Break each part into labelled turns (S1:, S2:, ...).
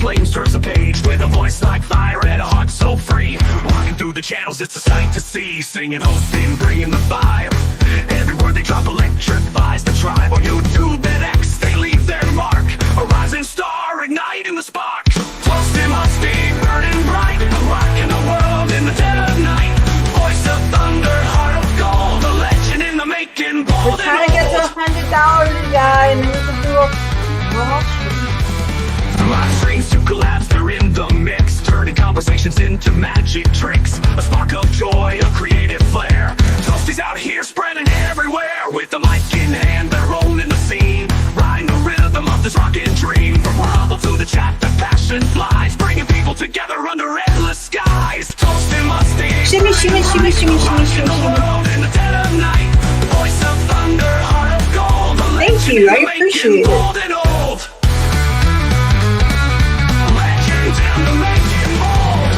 S1: flames turns a page with a voice like fire and a heart so free. Walking through the channels, it's a sight to see. Singing, hosting, bringing the vibe. Every word they drop electrifies the tribe. On YouTube and X, they leave their mark. A rising star, igniting the spark. Toasting, musty, burning bright. Rocking the world in the dead of night. Voice of thunder, heart of gold. A legend in the making, bold
S2: We're
S1: and
S2: trying to get to
S1: old.
S2: 100,000, guys. And we can do a
S1: Live streams to collapse, they're in the mix, turning conversations into magic tricks. A spark of joy, a creative flair. Toasties out here spreading everywhere. With the mic in hand, they're owning the scene. Riding the rhythm of this rockin' dream. From rumble to the chat, the passion flies. Bringing people together under endless skies. Toasting musty,
S2: Shimmy, shimmy, shimmy, shimmy, shimmy, shimmy,
S1: the
S2: shimmy.
S1: world in the dead of night. Voice of thunder, heart of gold. A
S2: Thank
S1: legend
S2: you,
S1: in the
S2: I appreciate
S1: making,
S2: it.
S1: bold and old. Legend in the making, bold.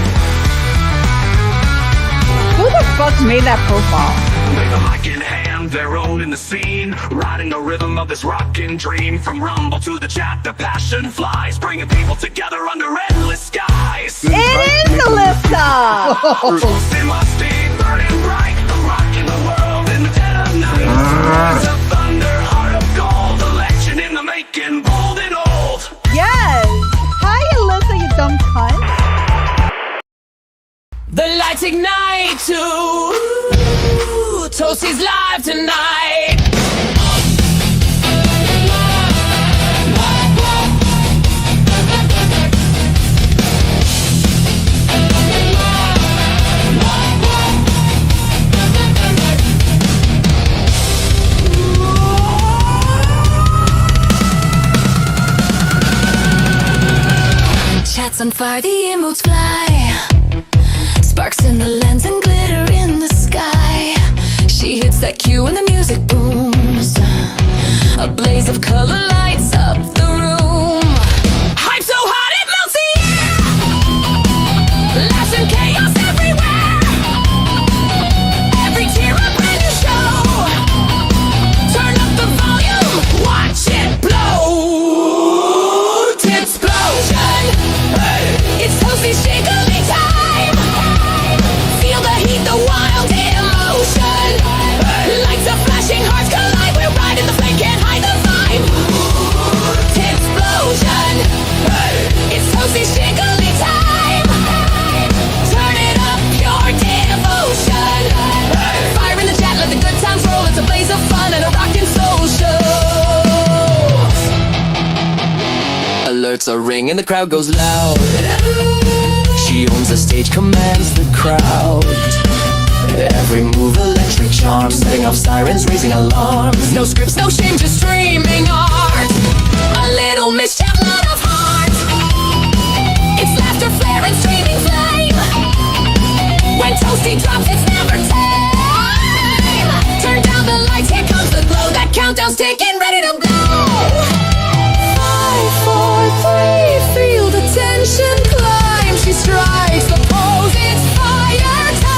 S2: Who the fuck made that profile?
S1: With a mic in hand, they're owning the scene. Riding the rhythm of this rockin' dream. From rumble to the chat, the passion flies. Bringing people together under endless skies.
S2: It is Alyssa!
S1: Toasting musty, burning bright. Rocking the world in the dead of night. Voice of thunder, heart of gold. A legend in the making, bold and old.
S2: Yes! Hi, Alyssa, you dumb cunt.
S3: The lights ignite too. Toasties live tonight.
S4: Chats on fire, the emotes fly. Sparks in the lens and glitter in the sky. She hits that cue and the music booms. A blaze of color lights up the room. Hype so hot it melts the air. Laughs and chaos everywhere. Every tear a brand new show. Turn up the volume, watch it blow. Tipsplosion. It's Toasties Jiggly time. Feel the heat, the wild emotion. Lights of flashing, hearts collide. We're riding the flame, can't hide the vibe. Tipsplosion. It's Toasties Jiggly time. Turn it up, pure devotion. Fire in the chat, let the good times roll. It's a blaze of fun and a rockin' social.
S3: Alerts are ringing, the crowd goes loud. She owns the stage, commands the crowd. Every move electric charms, setting off sirens, raising alarms.
S4: No scripts, no shame, just streaming art. A little mischief, lot of heart. It's laughter, flare, and streaming flame. When Toasty drops, it's never time. Turn down the lights, here comes the glow. That countdown's ticking, ready to blow. 5, 4, 3, feel the tension climb. She strikes the pose, it's fire time.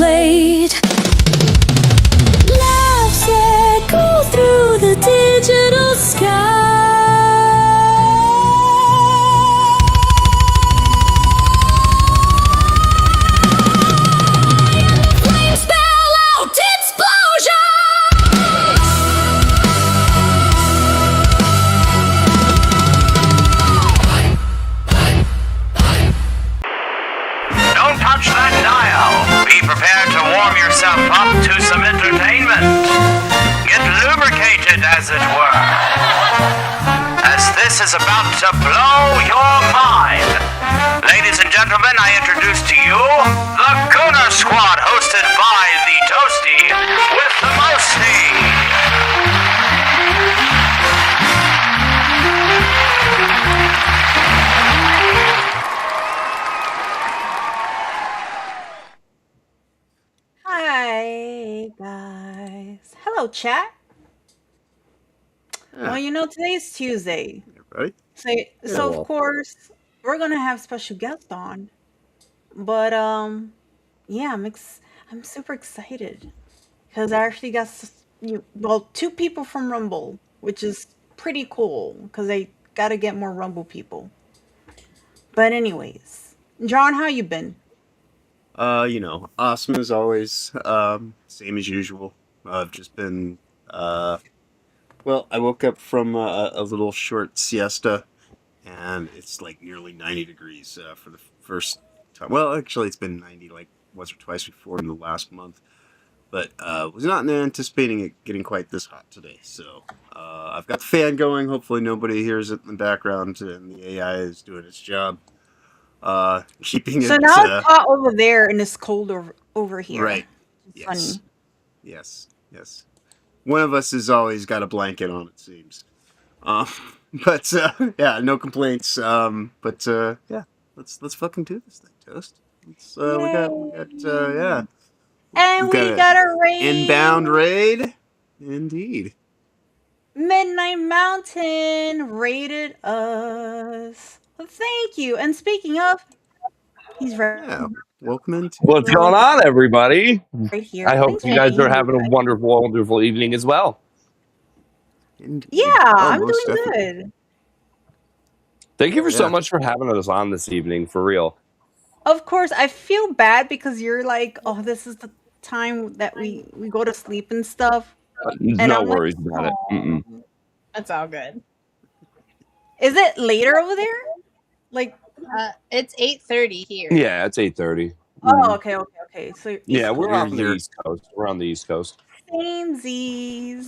S4: played. Laughs echo through the digital sky. Flames spell out explosion.
S5: Don't touch that dial. Be prepared to warm yourself up to some entertainment. Get lubricated, as it were. As this is about to blow your mind. Ladies and gentlemen, I introduce to you the Gooner Squad, hosted by the Toasty with the Mosty.
S2: Hi, guys. Hello, chat. Well, today's Tuesday.
S6: Right?
S2: So of course, we're going to have special guest on. But, yeah, I'm super excited. Because I actually got, two people from Rumble, which is pretty cool. Because I got to get more Rumble people. But anyways, John, how you been?
S6: Awesome as always. Same as usual. I've just been, well, I woke up from a little short siesta, and it's like nearly 90 degrees for the first time. Well, actually, it's been 90 like once or twice before in the last month, but was not anticipating it getting quite this hot today. So I've got the fan going. Hopefully, nobody hears it in the background, and the AI is doing its job. Keeping
S2: So
S6: it
S2: now it's hot over there and it's cold over here.
S6: right.
S2: It's
S6: Yes.
S2: funny.
S6: Yes. One of us has always got a blanket on, it seems. Um, but yeah, no complaints. But yeah, let's fucking do this thing, Toast. We got yeah,
S2: And
S6: we've
S2: we
S6: got
S2: got
S6: a
S2: a raid.
S6: inbound raid. Indeed.
S2: Midnight Mountain raided us. Well, thank you. And speaking of, he's right,
S6: Yeah. Welcome into.
S7: What's going on, everybody?
S2: right here.
S7: I hope
S2: Thanks
S7: you
S2: for
S7: guys
S2: being
S7: are having a
S2: here.
S7: wonderful, wonderful evening as well.
S6: Indeed.
S2: Yeah,
S6: Oh,
S2: I'm
S6: most
S2: doing
S6: definitely.
S2: good.
S7: Thank you for so
S6: Yeah.
S7: much for having us on this evening, for real.
S2: Of course, I feel bad because you're like, oh, this is the time that we go to sleep and stuff. And
S7: No
S2: I'm like,
S7: worries about it. Mm-mm.
S2: oh.
S8: That's all good.
S2: Is it later over there? Like,
S8: It's 8:30 here.
S7: Yeah, it's 8:30.
S2: oh, okay. So East
S7: Yeah, we're
S2: Coast.
S7: on the East Coast. We're on the East Coast.
S2: Samesies.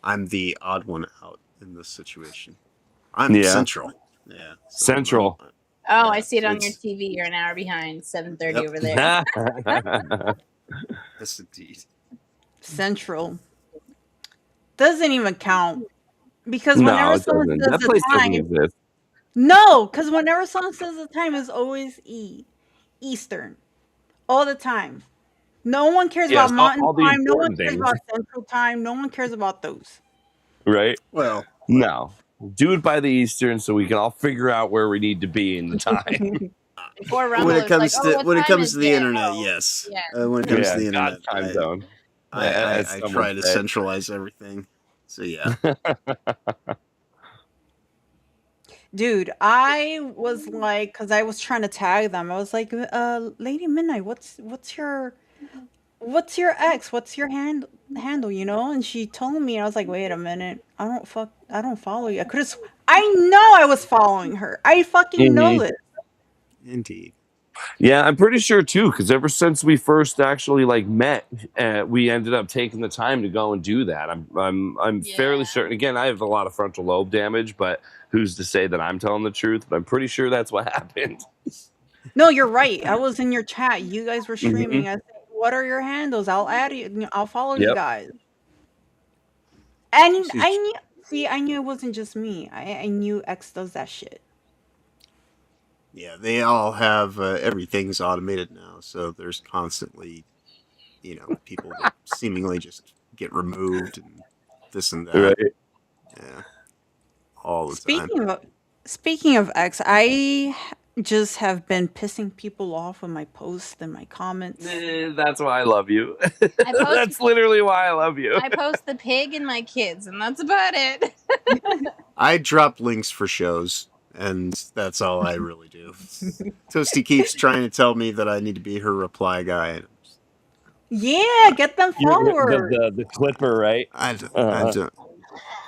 S6: I'm the odd one out in this situation. I'm
S7: Yeah.
S6: central. Yeah. So
S7: Central.
S8: Oh,
S6: Yeah,
S8: I see it
S6: so
S8: on your
S6: it's-
S8: TV. You're an hour behind. 7:30
S6: Yep.
S8: over there.
S6: Yes, indeed.
S2: Central. Doesn't even count. Because
S7: No,
S2: whenever
S7: it
S2: someone
S7: doesn't.
S2: says
S7: That
S2: the
S7: place doesn't
S2: time,
S7: exist.
S2: no, because whenever someone says the time is always Eastern. All the time. No one cares
S7: Yes,
S2: about Mountain
S7: all the
S2: Time. No one
S7: important
S2: cares
S7: things,
S2: about Central Time. No one cares about those.
S7: right?
S6: Well,
S7: No. Do it by the Eastern so we can all figure out where we need to be in the time.
S8: Before Rumble,
S6: when it
S8: it's
S6: comes
S8: like,
S6: to
S8: oh, what
S6: when it
S8: time
S6: comes
S8: is
S6: to the
S8: it?
S6: internet,
S8: Oh,
S6: yes.
S8: yeah.
S6: When it comes
S7: Yeah,
S6: to the internet,
S7: God's time zone.
S6: I
S7: as some
S6: try
S7: would
S6: to
S7: say.
S6: centralize everything. So yeah.
S2: Dude, I was like, because I was trying to tag them. I was like, Lady Midnight, what's your X? What's your handle? And she told me, and I was like, wait a minute, I don't follow you. I know I was following her. I fucking know
S7: Mhm.
S2: it.
S6: Indeed.
S7: Yeah, I'm pretty sure too, because ever since we first actually met, we ended up taking the time to go and do that. I'm fairly
S8: Yeah.
S7: certain. Again, I have a lot of frontal lobe damage, but who's to say that I'm telling the truth? But I'm pretty sure that's what happened.
S2: No, you're right. I was in your chat. You guys were
S7: Mhm.
S2: streaming. I said, what are your handles? I'll add you. I'll follow you
S7: Yep.
S2: guys. And
S6: She's-
S2: I knew it wasn't just me. I knew X does that shit.
S6: Yeah, they all have everything's automated now, so there's constantly, people that seemingly just get removed and this and that.
S7: Right.
S6: Yeah, all the time.
S2: Speaking of X, I just have been pissing people off with my posts and my comments.
S7: That's why I love you.
S8: I post
S7: That's literally why I love you.
S8: I post the pig and my kids, and that's about it.
S6: I drop links for shows, and that's all I really do. Toasty keeps trying to tell me that I need to be her reply guy.
S2: Yeah, get them
S7: You're
S2: followers.
S7: the clipper, right?
S6: I don't.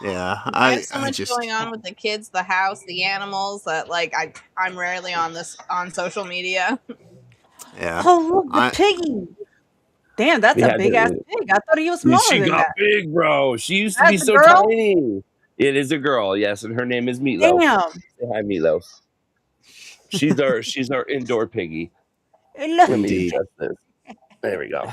S6: Yeah,
S8: I have so
S6: I
S8: much
S6: just.
S8: going on with the kids, the house, the animals that like I'm rarely on social media.
S6: Yeah.
S2: Oh, look, the
S6: I-
S2: piggy. Damn, that's
S7: Yeah,
S2: a big ass pig. I thought he was smaller
S7: She
S2: than
S7: got
S2: that.
S7: big, bro. She used to be
S2: That's a
S7: so
S2: girl?
S7: tiny. It is a girl, yes, and her name is Meatloaf.
S2: Damn.
S7: Say hi, Meatloaf. She's our indoor piggy.
S2: Look.
S7: Let me
S6: Indeed.
S7: adjust this. There we go.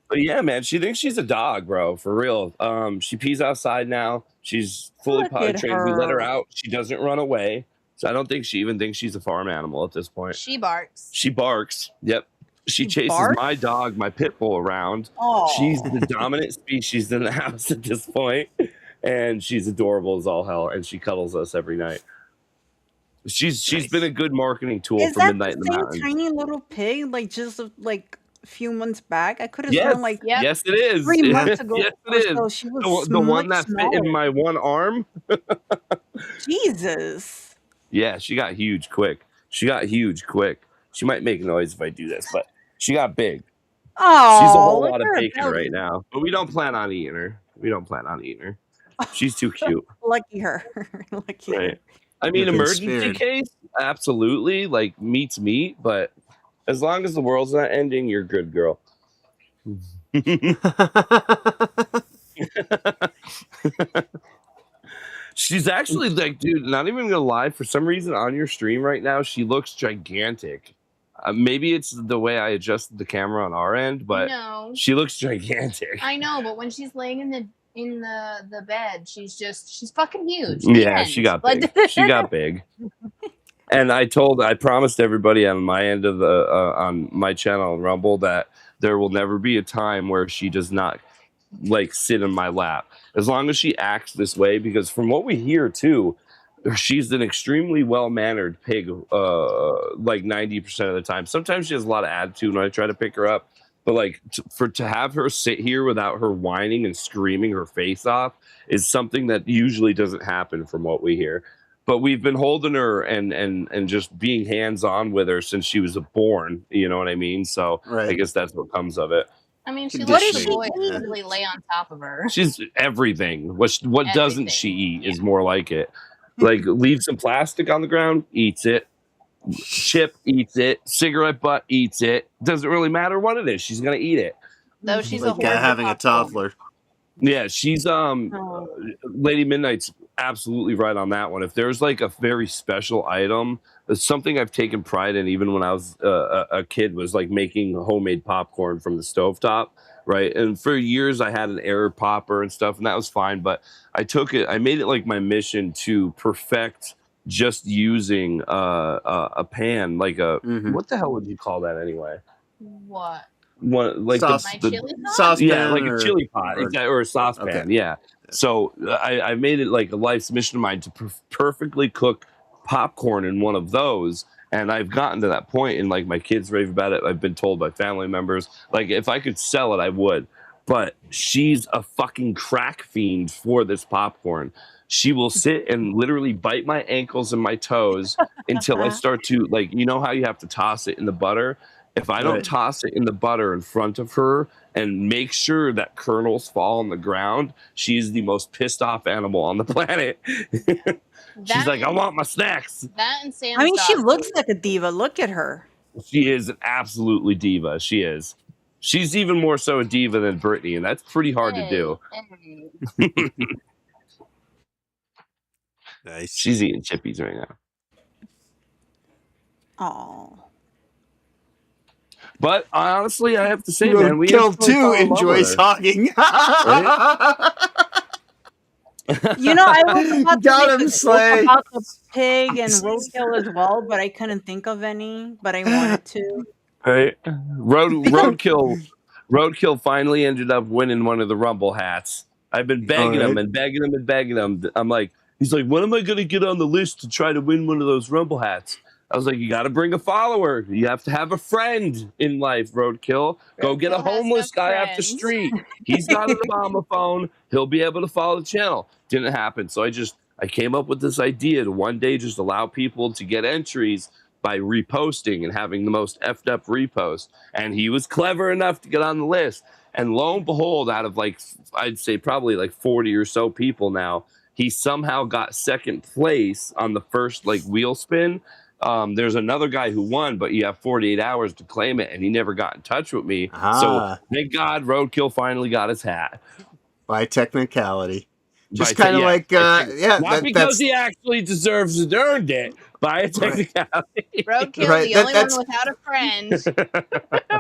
S7: But yeah, man, she thinks she's a dog, bro. For real. She pees outside now. She's fully
S2: Look
S7: potty
S2: at
S7: trained. We let her
S2: her.
S7: out. She doesn't run away. So I don't think she even thinks she's a farm animal at this point.
S8: She barks.
S7: She barks. Yep. She
S2: She
S7: chases
S2: barks?
S7: my dog, my pit bull, around.
S2: Oh.
S7: She's the dominant species in the house at this point, and she's adorable as all hell, and she cuddles us every night. She's
S6: Nice.
S7: been a good marketing tool
S2: Is
S7: for
S2: that
S7: Midnight in
S2: the
S7: the
S2: same
S7: Mountains.
S2: tiny little pig, like just like a few months back? I could have
S7: Yes,
S2: sworn like
S8: Yep.
S7: yes, it is.
S2: 3 months ago
S7: Yes,
S2: or
S7: it is.
S2: so she was
S7: The one
S2: much
S7: that fit in
S2: smaller.
S7: my one arm.
S2: Jesus.
S7: Yeah, she got huge quick. She might make noise if I do this, but she got big. She's a
S2: Oh,
S7: whole
S2: look
S7: lot of
S2: at her
S7: bacon
S2: belly.
S7: right now, but we don't plan on eating her. She's too cute.
S2: Lucky her. Lucky her.
S7: Right. I mean,
S6: You've been
S7: emergency
S6: spared.
S7: case, absolutely. Like meat's meat, but as long as the world's not ending, you're good, girl. She's actually like, dude, not even gonna lie. For some reason, on your stream right now, she looks gigantic. Maybe it's the way I adjusted the camera on our end, but
S8: No,
S7: she looks gigantic.
S8: I know, but when she's laying in the bed, she's fucking huge.
S7: Yeah,
S8: And,
S7: she got
S8: like-
S7: big. She got big. And I promised everybody on my end of the on my channel on Rumble that there will never be a time where she does not like sit in my lap, as long as she acts this way. Because from what we hear too, she's an extremely well-mannered pig, like 90% of the time. Sometimes she has a lot of attitude when I try to pick her up, but like to have her sit here without her whining and screaming her face off is something that usually doesn't happen from what we hear. But we've been holding her and just being hands-on with her since she was born, you know what I mean? So I
S6: Right.
S7: guess that's what comes of it.
S8: I mean, she
S6: What
S8: lets
S6: does
S8: the
S6: she
S8: boy
S6: eat?
S8: easily lay on top of her.
S7: She's everything. What doesn't
S8: Everything.
S7: she eat is more like it. Like leave some plastic on the ground, eats it. Chip eats it. Cigarette butt eats it. Doesn't really matter what it is. She's gonna eat it.
S8: Though she's a
S6: Like
S8: horrible
S6: having a
S8: popcorn.
S6: toddler.
S7: Yeah, she's
S2: Oh.
S7: Lady Midnight's absolutely right on that one. If there's like a very special item, it's something I've taken pride in even when I was a kid, was like making homemade popcorn from the stovetop, right? And for years I had an air popper and stuff, and that was fine, but I made it like my mission to perfect just using a pan, like a
S6: Mhm.
S7: what the hell would you call that anyway?
S8: What?
S7: One like
S6: Sauce.
S8: My
S7: the
S8: chili sauce?
S6: Saucepan
S7: yeah, like
S6: or-
S7: a chili pot or a saucepan.
S6: Okay.
S7: Yeah. So I made it like a life's mission of mine to perfectly cook popcorn in one of those. And I've gotten to that point, and like my kids rave about it. I've been told by family members, like if I could sell it, I would. But she's a fucking crack fiend for this popcorn. She will sit and literally bite my ankles and my toes until I start to, like, you know how you have to toss it in the butter? If I don't
S6: Right.
S7: toss it in the butter in front of her and make sure that kernels fall on the ground, she's the most pissed off animal on the planet. She's
S8: That
S7: like, I
S8: and-
S7: want my snacks.
S8: That and Sam's
S2: I mean, she
S8: dog
S2: looks
S8: food.
S2: like a diva. Look at her.
S7: She is an absolutely diva. She is. She's even more so a diva than Brittany, and that's pretty hard to do.
S8: Hey.
S6: Nice.
S7: She's eating chippies right now.
S2: Oh.
S7: But honestly, I have to say, man, we
S6: Roadkill
S7: instantly fell
S6: 2
S7: in love
S6: enjoys
S7: with her.
S6: hogging.
S2: You know, I was about to
S6: Got
S2: make
S6: him,
S2: a joke
S6: Slay.
S2: about the pig and roadkill as well, but I couldn't think of any. But I wanted to.
S7: Right? Roadkill finally ended up winning one of the Rumble hats. I've been begging him
S6: Alright.
S7: and begging him and begging him. I'm like, he's like, when am I going to get on the list to try to win one of those Rumble hats? I was like, you got to bring a follower. You have to have a friend in life, Roadkill. Go get a
S8: Roadkill has no
S7: homeless guy off the
S8: friends.
S7: street. He's got an Obama phone. He'll be able to follow the channel. Didn't happen. So I came up with this idea to one day just allow people to get entries by reposting and having the most effed up repost. And he was clever enough to get on the list. And lo and behold, out of like, I'd say probably like 40 or so people now, he somehow got second place on the first like wheel spin. There's another guy who won, but you have 48 hours to claim it, and he never got in touch with me. So
S6: Ah,
S7: thank God Roadkill finally got his hat.
S6: by technicality. Just
S7: By
S6: kind of
S7: yeah,
S6: like, yeah,
S7: not because
S6: that's
S7: he actually deserves it, earned it by a
S6: right.
S7: technicality.
S8: Roadkill,
S6: Right.
S8: the only one
S6: That's
S8: without a friend.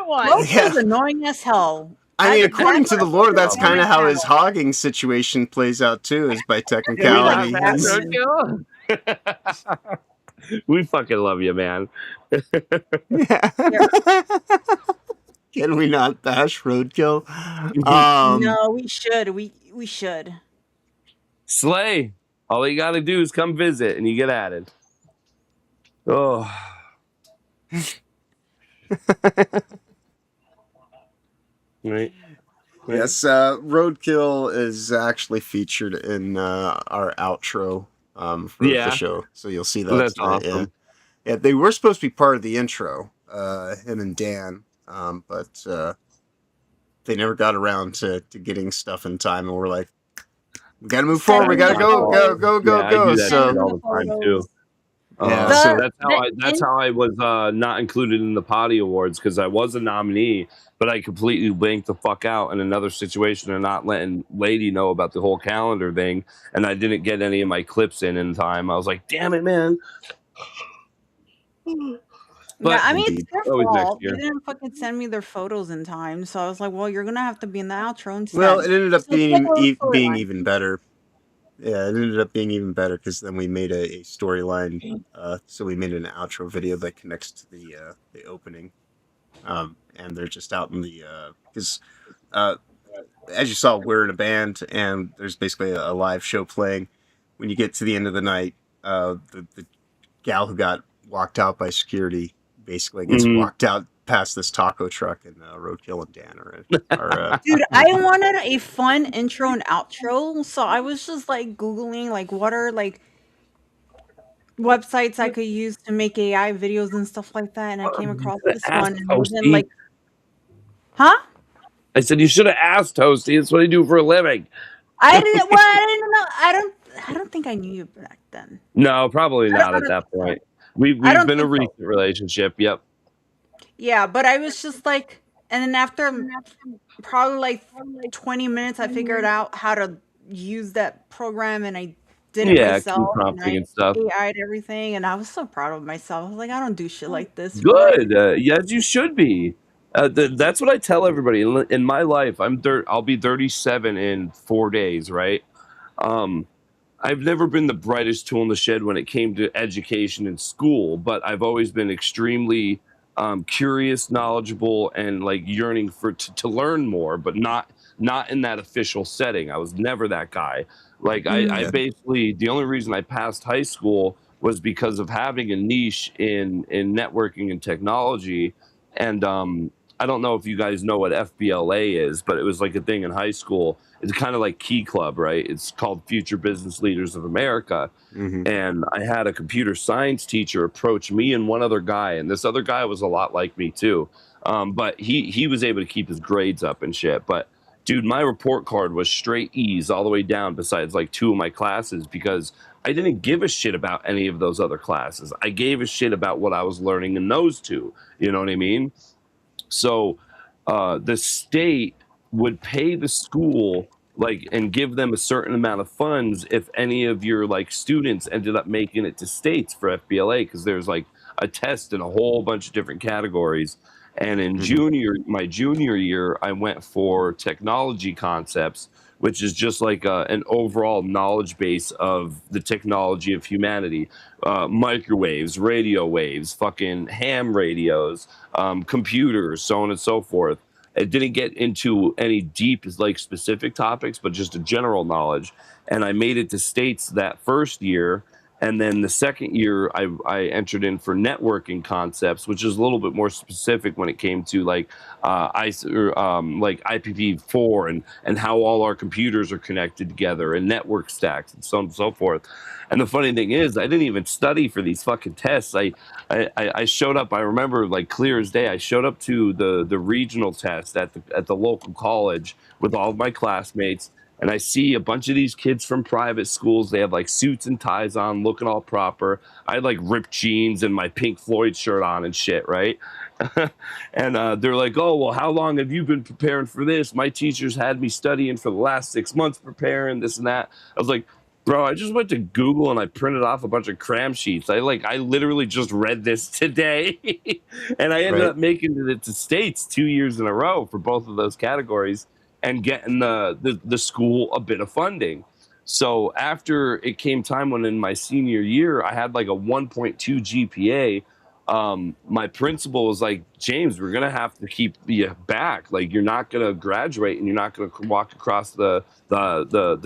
S8: What?
S2: Roadkill's
S6: yeah.
S2: annoying as hell.
S6: I
S2: As
S6: mean,
S2: a
S6: according to
S2: grandma,
S6: the Lord,
S2: he's
S6: that's kind
S2: annoying
S6: of
S2: as
S6: how his
S2: hell.
S6: hogging situation plays out too, is by
S7: Can we not
S6: technicality.
S7: bash
S6: And
S7: Roadkill? We fucking love you, man.
S6: yeah.
S2: Yeah.
S6: Can we not bash Roadkill?
S2: No, we should. We should.
S7: Slay. All you got to do is come visit, and you get added. Oh. Right. Right.
S6: Yes, Roadkill is actually featured in our outro for the
S7: Yeah.
S6: show, so you'll see that.
S7: That's
S6: Yeah,
S7: awesome.
S6: yeah, they were supposed to be part of the intro, him and Dan, but they never got around to getting stuff in time, and we're like, we got to move forward, we got to
S2: Sending the
S6: go, go,
S2: photos.
S6: go, go,
S7: Yeah, I
S6: go.
S7: do that shit
S6: So
S2: Sending
S7: all
S2: the
S7: the time too.
S2: photos.
S6: yeah,
S2: The
S6: so
S7: That's how I was not included in the Potty Awards, because I was a nominee, but I completely blanked the fuck out in another situation of not letting Lady know about the whole calendar thing, and I didn't get any of my clips in time. I was like, damn it, man.
S2: Yeah,
S7: But
S2: I mean, it's
S6: indeed,
S2: their
S7: always next
S2: fault. They
S7: year.
S2: didn't fucking send me their photos in time, so I was like, well, you're gonna have to be in the outro
S6: well,
S2: instead.
S6: it ended up
S2: So it's like a little
S6: being
S2: storyline.
S6: even better. Yeah, it ended up being even better because then we made a storyline. So we made an outro video that connects to the opening, and they're just out in the because as you saw, we're in a band, and there's basically a live show playing. When you get to the end of the night, the gal who got walked out by security basically gets
S7: Mhm.
S6: walked out past this taco truck, and Roadkill and Dan are
S2: Dude, I wanted a fun intro and outro, so I was just like Googling like what are like websites I could use to make AI videos and stuff like that, and I came
S7: You
S2: across
S7: should have
S2: this
S7: asked
S2: one, and it wasn't
S7: Toasty.
S2: like, huh?
S7: I said you should have asked Toasty. That's what I do for a living.
S2: I didn't. Well, I didn't know. I don't think I knew you back then.
S7: No, probably
S2: I
S7: not
S2: don't
S7: at that
S2: think so.
S7: point.
S2: I
S7: We've
S2: don't
S7: been a
S2: think so.
S7: recent relationship. Yep.
S2: Yeah, but I was just like, and then after probably like 20 minutes, I figured out how to use that program, and I did it
S7: Yeah, key
S2: myself, and
S7: prompting
S2: I
S7: and stuff.
S2: AI'd everything, and I was so proud of myself. I was like, I don't do shit like this for real.
S7: Good. Yes, you should be. That's what I tell everybody in my life. I'll be 37 in 4 days, right? I've never been the brightest tool in the shed when it came to education in school, but I've always been extremely curious, knowledgeable, and like yearning to learn more, but not in that official setting. I was never that guy. Like I
S6: yeah.
S7: basically, the only reason I passed high school was because of having a niche in networking and technology. And I don't know if you guys know what FBLA is, but it was like a thing in high school. It's kind of like Key Club, right? It's called Future Business Leaders of America.
S6: Mhm.
S7: And I had a computer science teacher approach me and one other guy, and this other guy was a lot like me too. But he was able to keep his grades up and shit. But dude, my report card was straight E's all the way down, besides like 2 of my classes, because I didn't give a shit about any of those other classes. I gave a shit about what I was learning in those 2. You know what I mean? So the state would pay the school like and give them a certain amount of funds if any of your like students ended up making it to states for FBLA, because there's like a test in a whole bunch of different categories. And in my junior year, I went for technology concepts, which is just like an overall knowledge base of the technology of humanity. Microwaves, radio waves, fucking ham radios, computers, so on and so forth. It didn't get into any deep, like specific topics, but just a general knowledge. And I made it to states that first year, And then the second year, I entered in for networking concepts, which is a little bit more specific when it came to like like IPv4 and how all our computers are connected together and network stacks and so on and so forth. And the funny thing is, I didn't even study for these fucking tests. I showed up. I remember like clear as day. I showed up to the regional test at the local college with all of my classmates, and I see a bunch of these kids from private schools. They have like suits and ties on, looking all proper. I had like ripped jeans and my Pink Floyd shirt on and shit, right? And they're like, "Oh, well, how long have you been preparing for this? My teachers had me studying for the last 6 months preparing this and that." I was like, "Bro, I just went to Google and I printed off a bunch of cram sheets. I literally just read this today." And I ended
S6: Right.
S7: up making it to states 2 years in a row for both of those categories and getting the school a bit of funding. So after it came time when in my senior year I had like a 1.2 GPA, my principal was like, "James, we're gonna have to keep you back. Like you're not gonna graduate and you're not gonna walk across the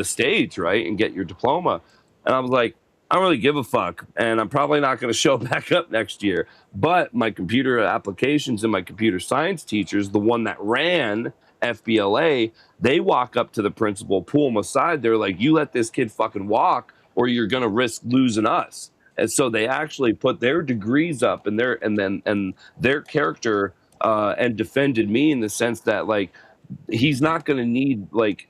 S7: stage, right, and get your diploma." And I was like, "I don't really give a fuck, and I'm probably not gonna show back up next year." But my computer applications and my computer science teachers, the one that ran FBLA, they walk up to the principal, pull him aside. They're like, "You let this kid fucking walk, or you're gonna risk losing us." And so they actually put their degrees up and their character and defended me in the sense that like he's not going to need like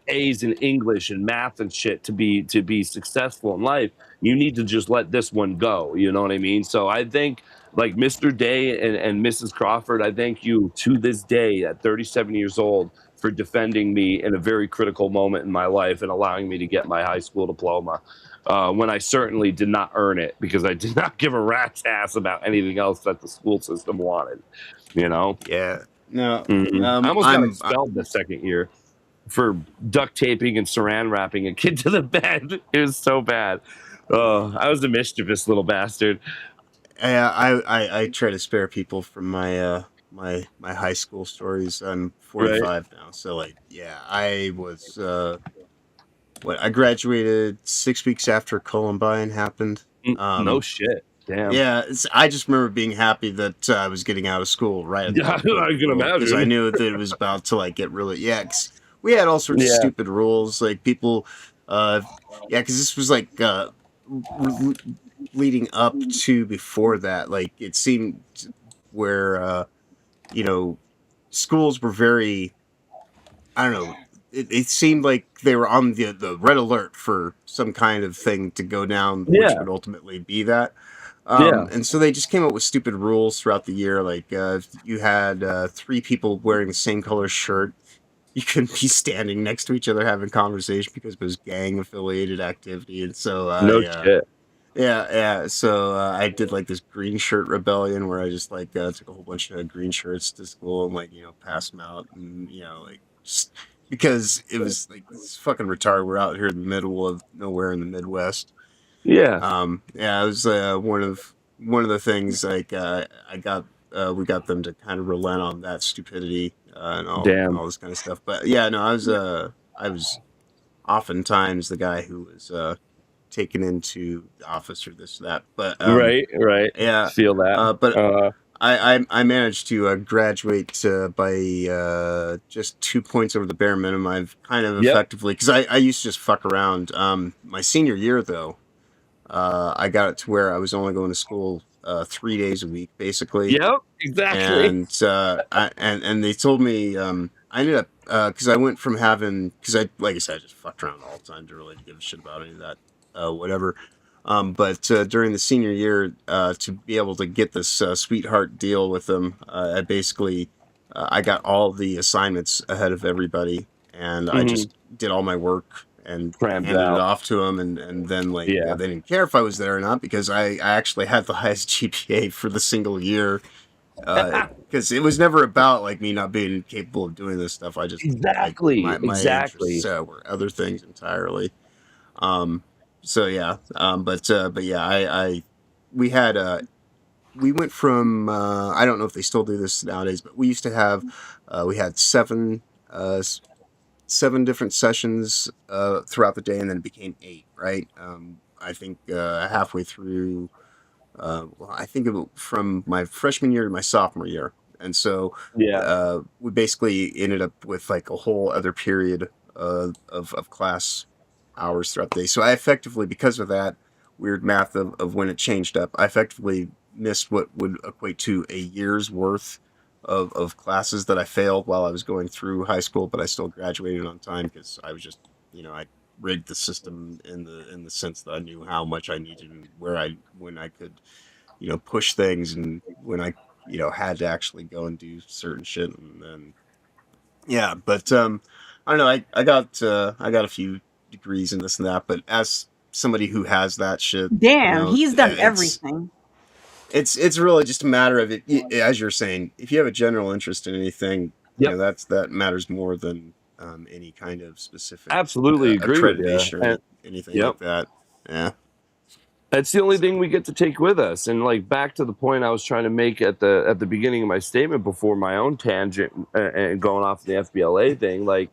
S7: A's in English and math and shit to be successful in life. You need to just let this one go. You know what I mean? So I think like Mr. Day and Mrs. Crawford, I thank you to this day at 37 years old for defending me in a very critical moment in my life and allowing me to get my high school diploma. When I certainly did not earn it because I did not give a rat's ass about anything else that the school system wanted. You know?
S6: Yeah. No.
S7: I almost got
S6: I'm
S7: expelled the second year for duct taping and saran wrapping a kid to the bed. It was so bad. Oh, I was a mischievous little bastard.
S6: I try to spare people from my high school stories. I'm 45 now, so like yeah, I was I graduated 6 weeks after Columbine happened.
S7: No shit. Damn.
S6: Yeah, I just remember being happy that I was getting out of school right at
S7: Yeah, I can
S6: because I
S7: imagine.
S6: knew that it was about to like get really 'cause we had all sorts of
S7: Yeah.
S6: stupid rules like people because this was like re- leading up to before that like it seemed where you know schools were very I don't know. It seemed like they were on the red alert for some kind of thing to go down, which
S7: Yeah.
S6: would ultimately be that.
S7: Yeah.
S6: And so they just came up with stupid rules throughout the year. Like if you had 3 people wearing the same color shirt, you couldn't be standing next to each other having conversation because it was gang affiliated activity. And so
S7: No
S6: yeah,
S7: shit.
S6: yeah. So I did like this green shirt rebellion where I just like took a whole bunch of green shirts to school and like passed them out and like just because it was like it's fucking retarded. We're out here in the middle of nowhere in the Midwest.
S7: Yeah.
S6: Yeah, it was one of the things like I got we got them to kind of relent on that stupidity and
S7: Damn.
S6: all this kind of stuff. But yeah, no, I was oftentimes the guy who was taken into the office or this or that. But
S7: Right.
S6: yeah,
S7: Feel that.
S6: but I managed to graduate by just 2 points over the bare minimum. I've kind of
S7: Yep.
S6: effectively because I used to just fuck around. My senior year though, I got it to where I was only going to school 3 days a week basically,
S7: Yep. Exactly.
S6: and and they told me I ended up because I went from having because I like I said I just fucked around all the time to really give a shit about any of that whatever. But during the senior year, to be able to get this sweetheart deal with them, I basically I got all the assignments ahead of everybody, and I
S7: Mhm.
S6: just did all my work and
S7: Crammed
S6: handed it
S7: out.
S6: off to them, and then like
S7: Yeah.
S6: they didn't care if I was there or not because I actually had the highest GPA for the single year. Because it was never about like me not being capable of doing this stuff. I just like
S7: Exactly.
S6: my
S7: Exactly.
S6: interests were other things entirely. Um, so yeah, but yeah, I we had we went from I don't know if they still do this nowadays, but we used to have we had 7 different sessions throughout the day, and then it became 8. Right? I think halfway through. Well, I think from my freshman year to my sophomore year, and so
S7: Yeah.
S6: we basically ended up with like a whole other period of class hours throughout the day. So I effectively, because of that weird math of when it changed up, I effectively missed what would equate to a year's worth of classes that I failed while I was going through high school, but I still graduated on time because I was just, I rigged the system in the sense that I knew how much I needed and when I could, push things and when I, had to actually go and do certain shit and then yeah, but I don't know. I got a few degrees in this and that, but as somebody who has that shit,
S2: Damn, he's done
S6: it's
S2: everything.
S6: it's really just a matter of it. As you're saying, if you have a general interest in anything,
S7: Yep.
S6: that matters more than any kind of specific
S7: Absolutely agree with you.
S6: accreditation or
S7: And
S6: anything
S7: yep.
S6: like that. Yeah.
S7: That's the only thing we get to take with us. And like back to the point I was trying to make at the beginning of my statement before my own tangent and going off the FBLA thing, like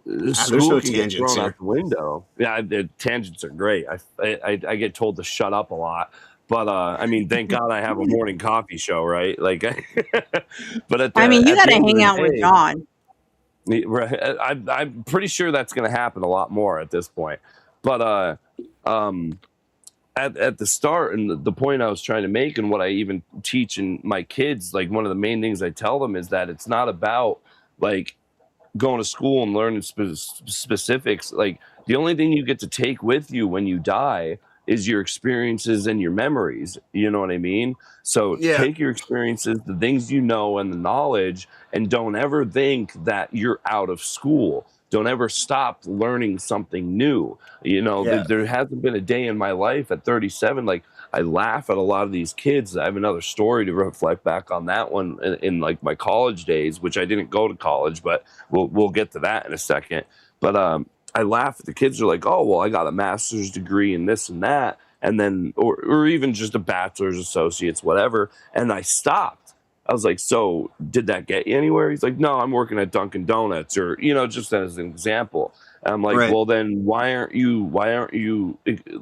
S6: There's
S7: school
S6: no
S7: can get
S6: tangents
S7: thrown
S6: here.
S7: out the window. Yeah, the tangents are great. I get told to shut up a lot, but I mean, thank God I have a morning coffee show, right? Like, but at
S2: I mean, you
S7: at the
S2: gotta
S7: end of
S2: hang
S7: the
S2: out with
S7: day,
S2: John.
S7: I'm pretty sure that's going to happen a lot more at this point. But um, at the start and the point I was trying to make and what I even teach in my kids, like one of the main things I tell them is that it's not about like going to school and learning specifics. Like the only thing you get to take with you when you die is your experiences and your memories. You know what I mean? So
S6: Yeah.
S7: take your experiences, the things you know, and the knowledge, and don't ever think that you're out of school. Don't ever stop learning something new.
S6: Yeah.
S7: There hasn't been a day in my life at 37. Like I laugh at a lot of these kids. I have another story to reflect back on that one in like my college days, which I didn't go to college, but we'll get to that in a second. But I laugh at the kids are like, oh well, I got a master's degree in this and that, and then or even just a bachelor's, associates, whatever, and I stopped. I was like, so did that get you anywhere? He's like, no, I'm working at Dunkin' Donuts, or just as an example. And I'm like,
S6: Right.
S7: well, then why aren't you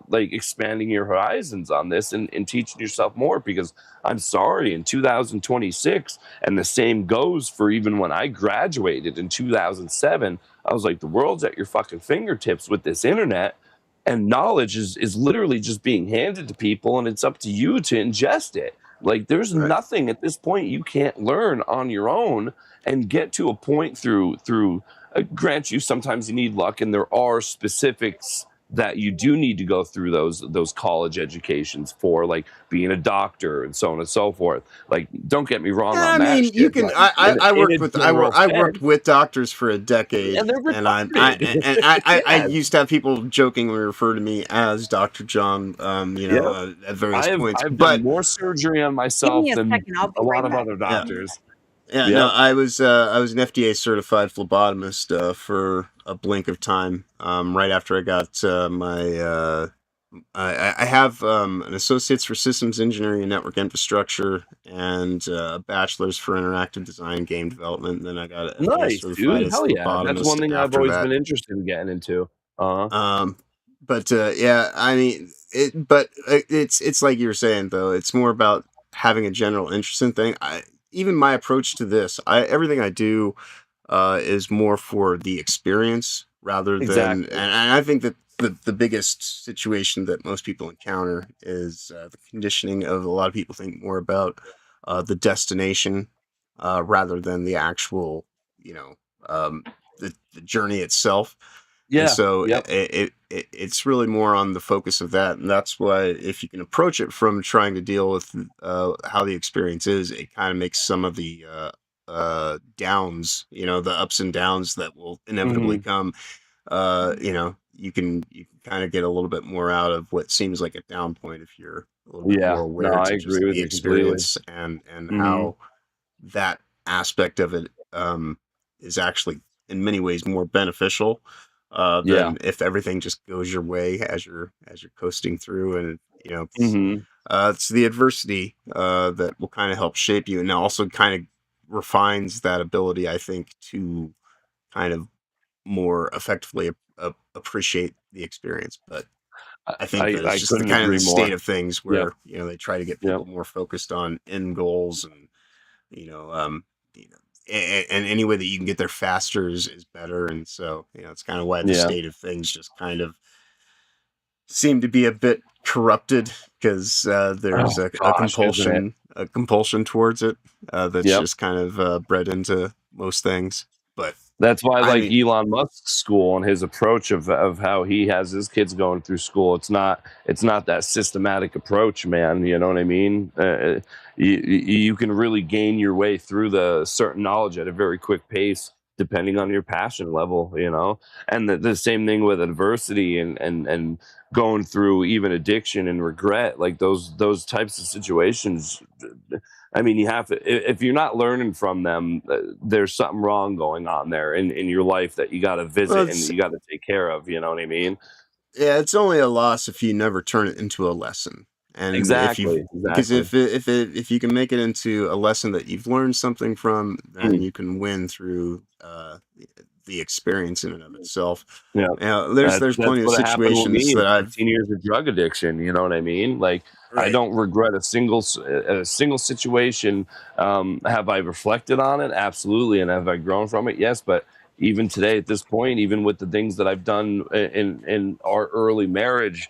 S7: like expanding your horizons on this and teaching yourself more? Because I'm sorry, in 2026, and the same goes for even when I graduated in 2007, I was like, the world's at your fucking fingertips with this internet, and knowledge is literally just being handed to people, and it's up to you to ingest it. Like, there's
S6: Right.
S7: nothing at this point you can't learn on your own and get to a point through. Grant you, sometimes you need luck, and there are specifics that you do need to go through those college educations for, like being a doctor and so on and so forth. Like, don't get me wrong
S6: Yeah, I
S7: on that
S6: mean, you
S7: shit,
S6: can.
S7: but
S6: I
S7: in
S6: worked
S7: a
S6: with
S7: general
S6: I
S7: sense,
S6: worked with doctors for a decade,
S7: and they're
S6: and I
S7: retarded.
S6: used to have people jokingly refer to me as Doctor John,
S7: Yep.
S6: at various points.
S7: I've done
S6: But
S7: more surgery on
S2: Give
S7: myself
S2: me a
S7: than
S2: second. I'll be
S7: a lot
S2: right
S7: of
S2: back.
S7: other
S6: yeah,
S7: doctors.
S6: yeah, no,
S7: Yep.
S6: I was an FDA certified phlebotomist for a blink of time. Right after I got my I have an associate's for systems engineering and network infrastructure and a bachelor's for interactive design and game development. And then I got an FDA
S7: Nice,
S6: certified
S7: dude.
S6: as
S7: Hell yeah. That's one
S6: phlebotomist
S7: thing I've
S6: after
S7: always
S6: that.
S7: been interested in getting into. Uh-huh.
S6: But yeah, I mean, it's like you were saying though. It's more about having a general interest in thing. Even my approach to this, everything I do is more for the experience rather than,
S7: Exactly.
S6: and I think that the biggest situation that most people encounter is the conditioning of a lot of people think more about the destination rather than the actual, you know, um, the journey itself. And
S7: Yeah.
S6: so
S7: Yep.
S6: it's really more on the focus of that. And that's why if you can approach it from trying to deal with how the experience is, it kind of makes some of the downs, the ups and downs that will inevitably
S7: Hmm.
S6: come, you can kind of get a little bit more out of what seems like a down point if you're a little bit
S7: Yeah.
S6: more
S7: No,
S6: aware
S7: I
S6: to just
S7: agree with
S6: the
S7: you completely.
S6: experience and
S7: Hmm.
S6: how that aspect of it is actually in many ways more beneficial
S7: Yeah.
S6: than if everything just goes your way as you're coasting through. And
S7: Hmm.
S6: it's the adversity that will kind of help shape you, and it also kind of refines that ability, I think, to kind of more effectively appreciate the experience. But I think that
S7: I
S6: it's just the
S7: couldn't
S6: kind of
S7: agree
S6: the
S7: more.
S6: state of things
S7: Yep.
S6: where they try to get
S7: Yep.
S6: people more focused on end goals, and you know, and any way that you can get there faster is better, and so it's kind of why the
S7: Yeah.
S6: state of things just kind of seem to be a bit corrupted, because there's
S7: Oh
S6: a
S7: gosh, isn't it?
S6: compulsion towards it that's
S7: Yep.
S6: just kind of bred into most things. But
S7: That's why I
S6: I
S7: like
S6: mean,
S7: Elon Musk's school and his approach of how he has his kids going through school. It's not that systematic approach, man. You know what I mean? You can really gain your way through the certain knowledge at a very quick pace, depending on your passion level. And the same thing with adversity and going through even addiction and regret, like those types of situations. I mean, you have to, if you're not learning from them, there's something wrong going on there in your life that you got to
S6: well,
S7: visit and
S6: it's
S7: you got to take care of. You know what I mean?
S6: yeah, it's only a loss if you never turn it into a lesson. And
S7: Exactly.
S6: because
S7: Exactly.
S6: if you can make it into a lesson that you've learned something from, then
S7: Mm.
S6: you can win through the experience in and of itself.
S7: Yeah.
S6: There's
S7: That's
S6: plenty of
S7: what happened with
S6: situations
S7: me in
S6: that I've
S7: 15 years of drug addiction. You know what I mean? Like, I
S6: right.
S7: don't regret a single situation. Have I reflected on it? Absolutely. And have I grown from it? Yes. But even today, at this point, even with the things that I've done in our early marriage,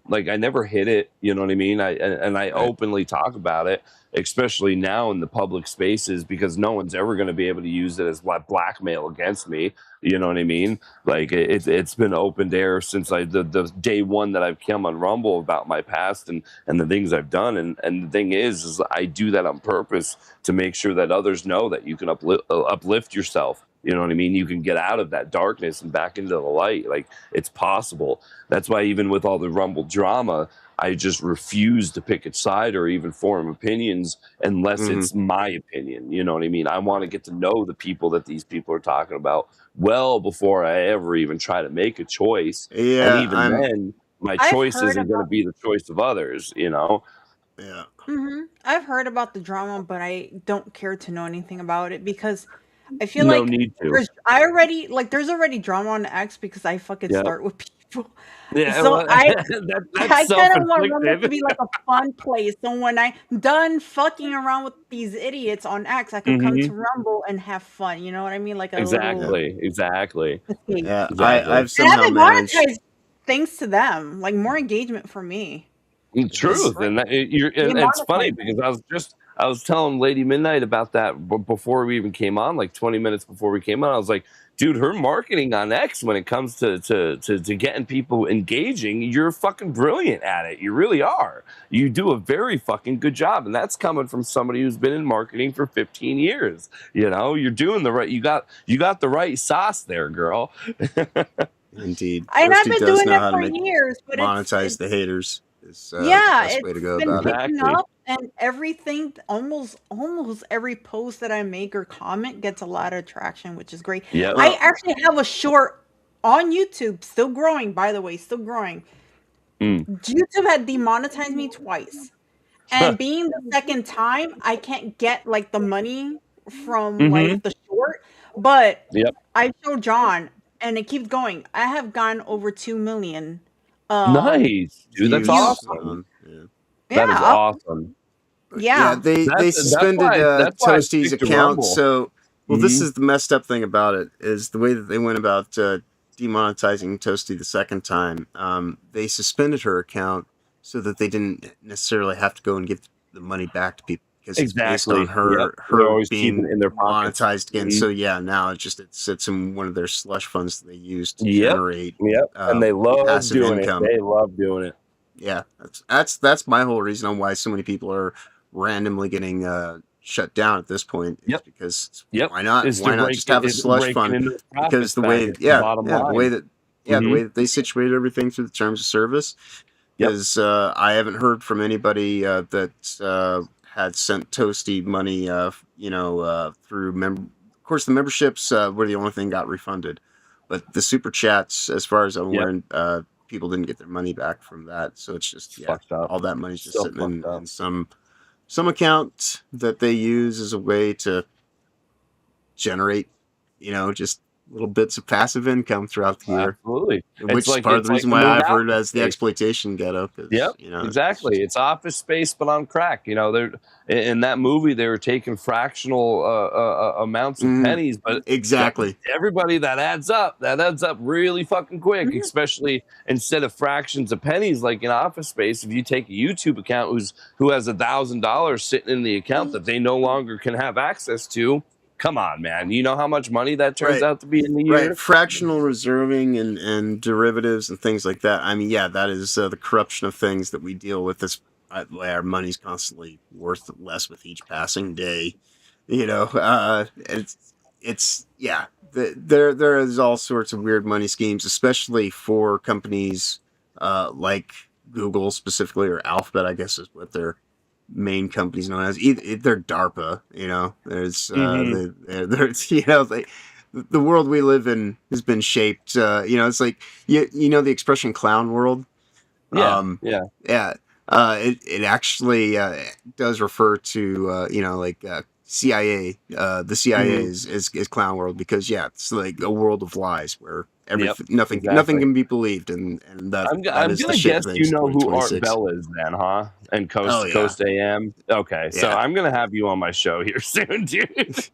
S7: like I never hid it. You know what I mean? I
S6: Right.
S7: openly talk about it, especially now in the public spaces, because no one's ever going to be able to use it as blackmail against me. You know what I mean? Like it's been open air since the day one that I've come on Rumble about my past and the things I've done. And the thing is I do that on purpose to make sure that others know that you can uplift yourself. You know what I mean? You can get out of that darkness and back into the light. Like, it's possible. That's why even with all the Rumble drama, I just refuse to pick a side or even form opinions unless
S6: hmm
S7: it's my opinion. You know what I mean? I want to get to know the people that these people are talking about well before I ever even try to make a choice. And
S6: Yeah,
S7: even then, my
S2: I've
S7: choice
S2: heard
S7: isn't going to
S2: about
S7: be the choice of others.
S6: yeah.
S2: I've heard about the drama, but I don't care to know anything about it because I feel
S7: No
S2: like
S7: need to.
S2: there's already drama on X because I fucking
S7: Yep.
S2: start with people.
S7: Yeah,
S2: So
S7: well, that's
S2: I kind of want Rumble to
S7: self-inflicted.
S2: be like a fun place. So when I'm done fucking around with these idiots on X, I could come
S7: hmm
S2: to Rumble and have fun. You know what I mean? Like a
S6: Yeah.
S2: little
S7: Exactly.
S2: escape.
S6: Yeah,
S7: Exactly.
S6: I've
S2: And
S6: somehow
S2: have it
S6: managed.
S2: monetized thanks to them. Like more engagement for me. Which is
S6: That's
S7: Truth,
S2: great.
S7: and
S2: They
S7: and it's funny
S2: monetize
S7: because
S2: it.
S7: I was telling Lady Midnight about that before we even came on, like 20 minutes before we came on. I was like, dude, her marketing on X when it comes to getting people engaging, you're fucking brilliant at it. You really are. You do a very fucking good job, and that's coming from somebody who's been in marketing for 15 years. You're doing the right. You got the right sauce there, girl.
S6: indeed.
S2: And I've
S6: Toasty
S2: been
S6: does
S2: doing
S6: know
S2: it
S6: how to
S2: for
S6: make
S2: years, but
S6: monetize the haters. Is the
S2: yeah,
S6: best way to
S2: it's
S6: go
S2: been
S6: about it.
S2: picking
S7: Exactly.
S2: up, and everything almost every post that I make or comment gets a lot of traction, which is great.
S7: Yep.
S2: I
S6: Well,
S2: actually have a short on YouTube, still growing, by the way, still growing.
S7: Mm.
S2: YouTube had demonetized me twice. And being the second time, I can't get like the money from
S7: hmm
S2: like the short, but
S7: Yep.
S2: I show John and it keeps going. I have gotten over 2 million
S7: Nice, dude. That's
S2: views.
S6: views
S7: awesome.
S6: yeah.
S7: That is
S2: Yeah,
S7: awesome.
S6: Yeah,
S2: yeah.
S6: they suspended
S7: That's why I
S6: Toasty's
S7: stick to
S6: account.
S7: Rumble.
S6: So, well, this
S7: hmm
S6: is the messed up thing about it is the way that they went about demonetizing Toasty the second time. They suspended her account so that they didn't necessarily have to go and give the money back to people, because it's based on
S7: Exactly. Yep. They're
S6: her
S7: always keeping
S6: being
S7: it in their pockets.
S6: monetized again.
S7: Mhm.
S6: So yeah, now it sits in one of their slush funds that they use to
S7: Yep.
S6: generate
S7: Yep. And they love
S6: passive
S7: doing
S6: income.
S7: it. They love doing it.
S6: Yeah, that's my whole reason on why so many people are randomly getting shut down at this point, is
S7: Yep.
S6: because
S7: Yep.
S6: why not
S7: Is to
S6: just have a slush
S7: rake it
S6: fund?
S7: into the
S6: Because
S7: profits
S6: the
S7: back.
S6: way
S7: It's the bottom
S6: the way
S7: line.
S6: that the
S7: hmm
S6: way that they situate everything through the terms of service
S7: Yep.
S6: is I haven't heard from anybody that had sent Toasty money through of course the memberships were the only thing got refunded, but the super chats, as far as I'm
S7: Yep.
S6: aware, people didn't get their money back from that. So it's just
S7: It's fucked up.
S6: all that money's just
S7: So
S6: sitting
S7: fucked up.
S6: in some account that they use as a way to generate just little bits of passive income throughout the year,
S7: Absolutely.
S6: which
S7: It's
S6: is
S7: like
S6: part of
S7: it's
S6: the
S7: like
S6: reason
S7: the
S6: why
S7: movie
S6: I've heard
S7: Office
S6: as the
S7: Space.
S6: exploitation ghetto. Because
S7: Yep, exactly. It's Office Space, but on crack. They're in that movie. They were taking fractional amounts of pennies, but
S6: exactly.
S7: everybody that adds up really fucking quick.
S2: Mhm.
S7: Especially instead of fractions of pennies, like in Office Space. If you take a YouTube account who has $1,000 sitting in the account that they no longer can have access to, come on, man. You know how much money that turns
S6: Right.
S7: out to be in the
S6: Right,
S7: year?
S6: fractional reserving and derivatives and things like that. I mean, yeah, that is the corruption of things that we deal with. This our money's constantly worth less with each passing day. It's yeah. There is all sorts of weird money schemes, especially for companies like Google specifically, or Alphabet, I guess is what their main companies known as. They're DARPA. There's there's the world we live in has been shaped. It's like the expression "clown world."
S7: Yeah, yeah.
S6: Yeah. It actually does refer to CIA. The CIA is clown world because it's like a world of lies where nothing
S7: exactly.
S6: can be believed, and that
S7: I'm
S6: is the
S7: gonna
S6: shape
S7: guess
S6: of
S7: you
S6: things.
S7: know who Art
S6: 2026.
S7: Bell is then, huh? And Coast
S6: Oh
S7: to
S6: yeah,
S7: Coast AM. Okay, so
S6: yeah,
S7: I'm gonna have you on my show here soon, dude.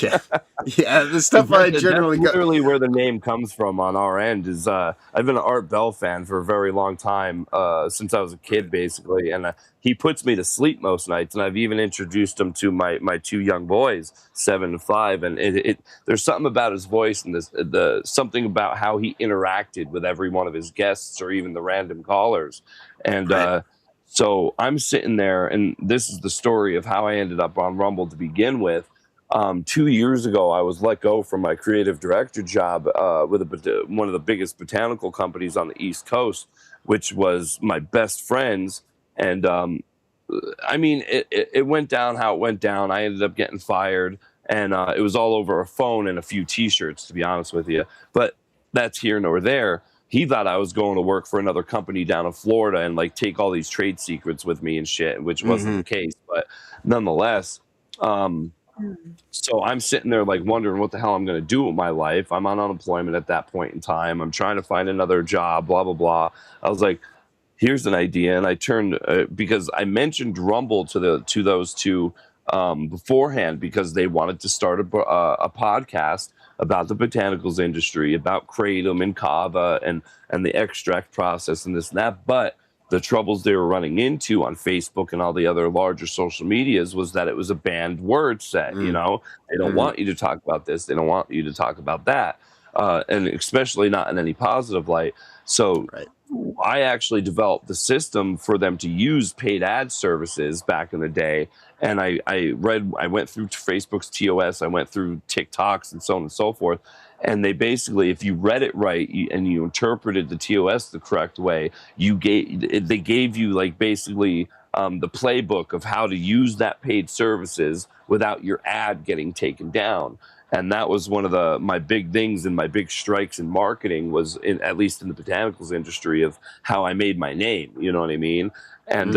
S6: yeah, yeah. The stuff I
S7: That's
S6: generally got.
S7: literally where the name comes from on our end. Is I've been an Art Bell fan for a very long time, since I was a kid, basically, and he puts me to sleep most nights. And I've even introduced him to my two young boys, 7 and 5, and there's something about his voice and something about how he interacted with every one of his guests or even the random callers, and.
S6: Right.
S7: So I'm sitting there, and this is the story of how I ended up on Rumble to begin with. 2 years ago, I was let go from my creative director job with one of the biggest botanical companies on the East Coast, which was my best friend's. And I mean, it went down how it went down. I ended up getting fired, and it was all over a phone and a few T-shirts, to be honest with you. But that's here nor there. He thought I was going to work for another company down in Florida and like take all these trade secrets with me and shit, which wasn't the case. But nonetheless, so I'm sitting there like wondering what the hell I'm going to do with my life. I'm on unemployment at that point in time. I'm trying to find another job, blah, blah, blah. I was like, here's an idea. And I turned, because I mentioned Rumble to those two beforehand, because they wanted to start a podcast about the botanicals industry, about kratom and kava and the extract process and this and that. But the troubles they were running into on Facebook and all the other larger social medias was that it was a banned word set. They don't want you to talk about this. They don't want you to talk about that. And especially not in any positive light. So
S6: Right.
S7: I actually developed the system for them to use paid ad services back in the day. And I went through Facebook's TOS, I went through TikToks and so on and so forth. And they basically, if you read it right and you interpreted the TOS the correct way, they gave you like basically the playbook of how to use that paid services without your ad getting taken down. And that was one of my big things and my big strikes in marketing was at least in the botanicals industry of how I made my name. You know what I mean? And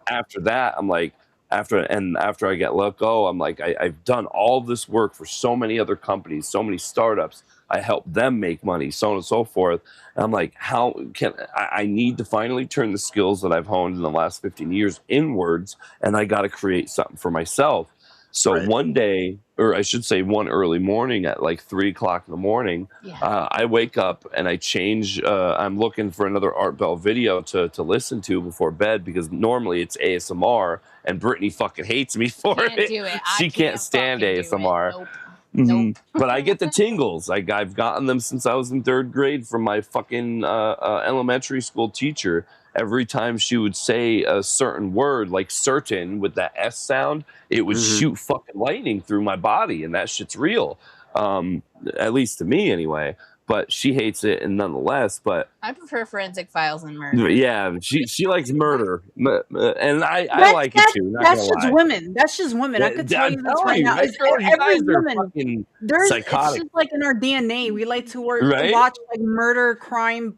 S7: after that, I'm like, after I get let go, I'm like, I've done all this work for so many other companies, so many startups. I help them make money, so on and so forth. And I'm like, how can I need to finally turn the skills that I've honed in the last 15 years inwards, and I got to create something for myself. So
S6: Right.
S7: one day, or I should say one early morning at like 3 o'clock in the morning, I wake up and I change. I'm looking for another Art Bell video to listen to before bed, because normally it's ASMR and Brittany fucking hates me for
S8: Can't
S7: it.
S8: do it.
S7: She
S8: I
S7: can't stand
S8: fucking do it.
S7: ASMR.
S8: Nope.
S7: Mhm. But I get the tingles. I've gotten them since I was in 3rd grade from my fucking elementary school teacher. Every time she would say a certain word, like certain with that S sound, it would shoot fucking lightning through my body, and that shit's real. At least to me anyway. But she hates it, and nonetheless, but
S8: I prefer Forensic Files and murder.
S7: yeah, she likes murder, and I
S2: That's
S7: like it too. Not
S2: that's
S7: gonna
S2: just
S7: lie.
S2: women. That's just women. I
S7: Yeah,
S2: could tell
S7: I'm
S2: you this
S7: telling
S2: right
S7: you,
S2: now.
S7: right,
S2: It's
S7: girl, you
S2: every
S7: guys are
S2: woman.
S7: fucking
S2: It's
S7: psychotic,
S2: just like in our DNA. We like to
S7: right?
S2: watch like murder, crime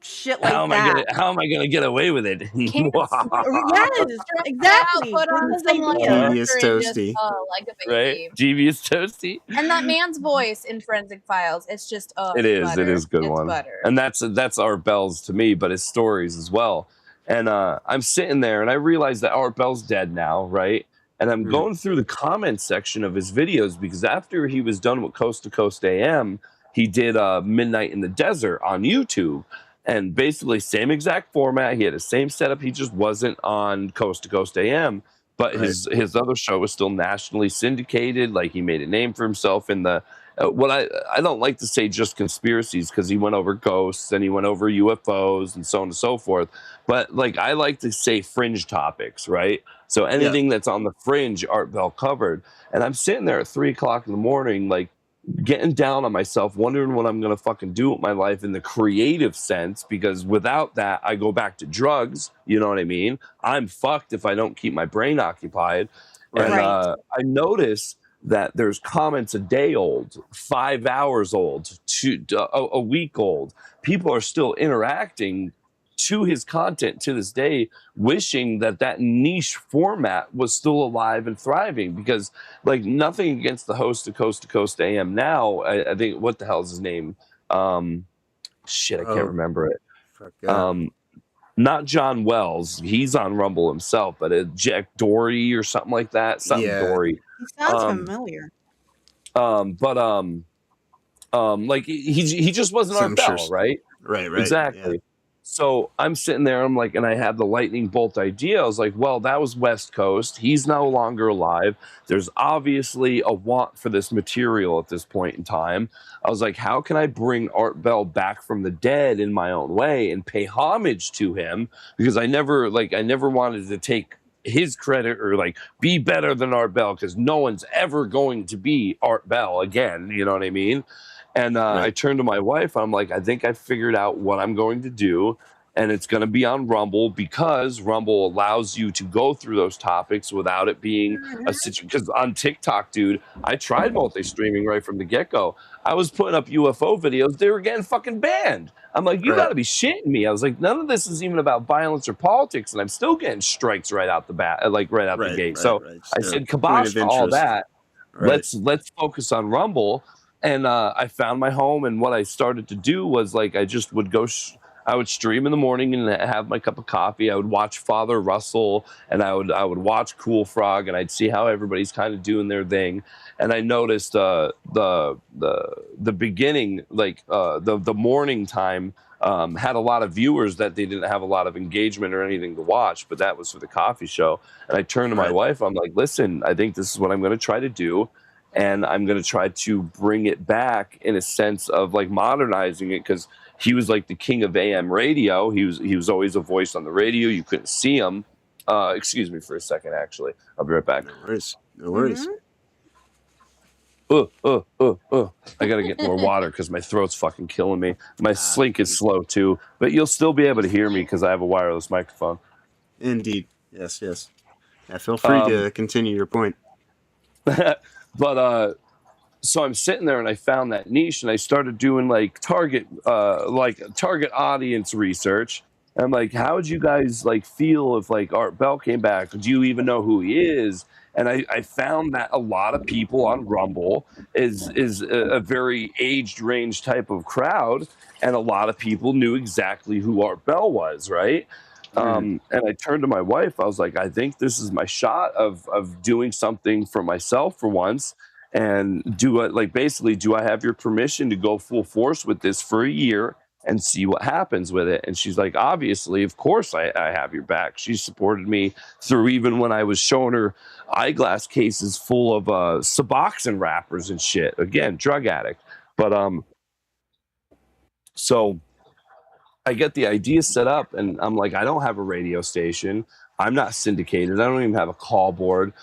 S2: shit
S7: How
S2: like
S7: am I
S2: that.
S7: gonna get away with it?
S2: Yes,
S8: Now
S2: exactly.
S8: put
S2: We're
S8: on
S2: the
S8: some
S2: same
S8: like
S2: idea.
S6: Devious
S8: filter and just
S6: Toasty.
S8: like a
S7: Right?
S8: baby.
S7: Devious Toasty.
S8: And that man's voice in Forensic Files, it's just
S7: It is. It
S8: butter.
S7: is a good
S8: It's
S7: one.
S8: butter.
S7: And that's Art Bell's to me, but his stories as well. And I'm sitting there and I realize that Art Bell's dead now, right? And I'm
S6: Mhm.
S7: going through the comment section of his videos because after he was done with Coast to Coast AM, he did Midnight in the Desert on YouTube. And basically same exact format. He had the same setup. He just wasn't on Coast to Coast AM. But
S6: Right.
S7: his other show was still nationally syndicated. Like he made a name for himself in the what I don't like to say just conspiracies because he went over ghosts and he went over UFOs and so on and so forth. But like I like to say fringe topics, right? So anything that's on the fringe, Art Bell covered. And I'm sitting there at 3:00 in the morning, like getting down on myself, wondering what I'm gonna fucking do with my life in the creative sense, because without that, I go back to drugs. You know what I mean? I'm fucked if I don't keep my brain occupied. And
S2: Right.
S7: I notice that there's comments a day old, 5 hours old, a week old. People are still interacting to his content to this day, wishing that that niche format was still alive and thriving. Because, like, nothing against the host of Coast to Coast AM now. I think what the hell is his name? Shit, I can't
S6: Oh,
S7: remember it.
S6: fuck yeah.
S7: Not John Wells. He's on Rumble himself, but Jack Doherty or something like that. Something
S6: Yeah.
S7: Doherty.
S2: He sounds
S7: Um,
S2: familiar.
S7: like he just wasn't Art
S6: Some sure.
S7: Bell, right?
S6: Right. Yeah.
S7: Exactly. So I'm sitting there, I'm like, and I had the lightning bolt idea. I was like, well, that was West Coast. He's no longer alive. There's obviously a want for this material at this point in time. I was like, how can I bring Art Bell back from the dead in my own way and pay homage to him? Because I never wanted to take his credit or like be better than Art Bell, because no one's ever going to be Art Bell again. You know what I mean? And I
S6: Right.
S7: turned to my wife. I'm like, I think I figured out what I'm going to do. And it's going to be on Rumble, because Rumble allows you to go through those topics without it being a situation. Because on TikTok, dude, I tried multi-streaming right from the get-go. I was putting up UFO videos. They were getting fucking banned. I'm like, you
S6: Right.
S7: got to be shitting me. I was like, none of this is even about violence or politics. And I'm still getting strikes right out the bat, like right out the
S6: Right.
S7: gate. So
S6: Right.
S7: I
S6: Just a
S7: said,
S6: point
S7: kibosh
S6: of
S7: to all
S6: interest.
S7: that.
S6: Right.
S7: Let's focus on Rumble. And I found my home, and what I started to do was like I just would go. I would stream in the morning and have my cup of coffee. I would watch Father Russell, and I would watch Cool Frog, and I'd see how everybody's kind of doing their thing. And I noticed the beginning, like the morning time, had a lot of viewers that they didn't have a lot of engagement or anything to watch, but that was for the coffee show. And I turned to my
S6: Right.
S7: wife. I'm like, listen, I think this is what I'm going to try to do. And I'm going to try to bring it back in a sense of like modernizing it, because he was like the king of AM radio. He was always a voice on the radio. You couldn't see him. Excuse me for a second, actually. I'll be right back.
S6: No worries. No worries.
S7: I got to get more water because my throat's fucking killing me. My slink is slow too, but you'll still be able to hear me because I have a wireless microphone.
S6: Indeed. Yes. Yeah, feel free to continue your point.
S7: But so I'm sitting there and I found that niche, and I started doing like target audience research. And I'm like, how would you guys like feel if like Art Bell came back? Do you even know who he is? And I found that a lot of people on Rumble is a very aged range type of crowd, and a lot of people knew exactly who Art Bell was, right? And I turned to my wife. I was like, I think this is my shot of doing something for myself for once. And do I have your permission to go full force with this for a year and see what happens with it? And she's like, obviously, of course I have your back. She supported me through even when I was showing her eyeglass cases full of Suboxone wrappers and shit. Again, drug addict. But so I get the idea set up, and I'm like, I don't have a radio station. I'm not syndicated. I don't even have a call board.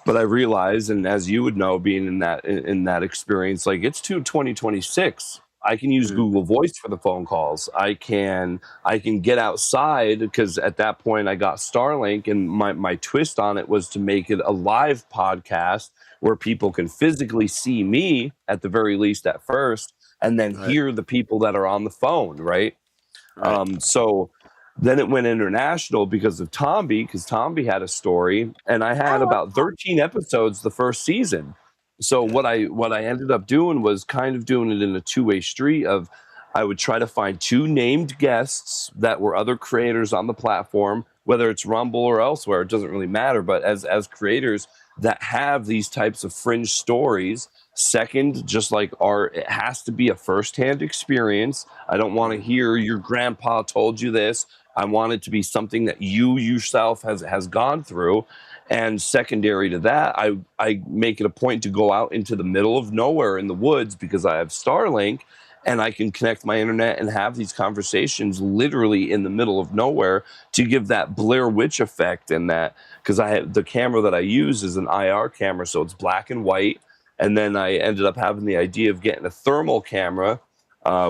S7: But I realize, and as you would know, being in that experience, like it's 2026. I can use Google Voice for the phone calls. I can get outside, because at that point I got Starlink, and my twist on it was to make it a live podcast where people can physically see me at the very least at first, and then
S6: Right.
S7: hear the people that are on the phone, right?
S6: Right.
S7: So then it went international because of Tomby, because Tomby had a story, and I had
S2: Oh,
S7: about 13 episodes the first season. So
S6: Okay.
S7: what I ended up doing was kind of doing it in a two-way street of I would try to find two named guests that were other creators on the platform, whether it's Rumble or elsewhere, it doesn't really matter. But as creators that have these types of fringe stories, second, just like art, it has to be a firsthand experience. I don't want to hear your grandpa told you this. I want it to be something that you yourself has gone through. And secondary to that, I make it a point to go out into the middle of nowhere in the woods because I have Starlink and I can connect my internet and have these conversations literally in the middle of nowhere to give that Blair Witch effect. And that because I have the camera that I use is an IR camera, so it's black and white. And then I ended up having the idea of getting a thermal camera,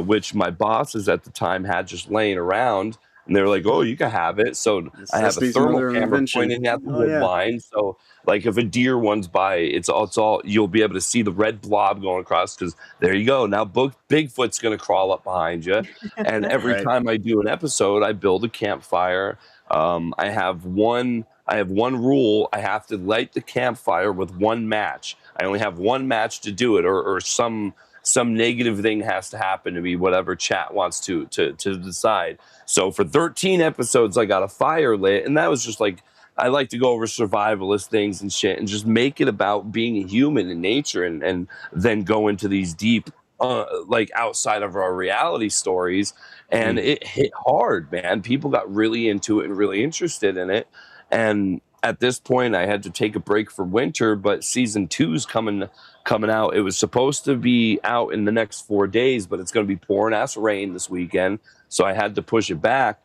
S7: which my bosses at the time had just laying around. And they were like, "Oh, you can have it." So I have a
S6: Necessity's
S7: thermal
S6: mother of
S7: camera
S6: invention.
S7: pointing at the
S6: Oh
S7: wood
S6: yeah.
S7: line. So, like, if a deer runs by, it's all you'll be able to see the red blob going across because there you go. Now, Bigfoot's going to crawl up behind you. And every
S6: Right.
S7: time I do an episode, I build a campfire. I have one. I have one rule. I have to light the campfire with one match. I only have one match to do it, or some negative thing has to happen to me, whatever chat wants to decide. So for 13 episodes, I got a fire lit, and that was just like I like to go over survivalist things and shit, and just make it about being a human in nature, and then go into these deep, like outside of our reality stories, and
S6: Mm.
S7: it hit hard, man. People got really into it and really interested in it, and at this point, I had to take a break for winter, but season two's coming out. It was supposed to be out in the next 4 days, but it's going to be pouring ass rain this weekend, so I had to push it back.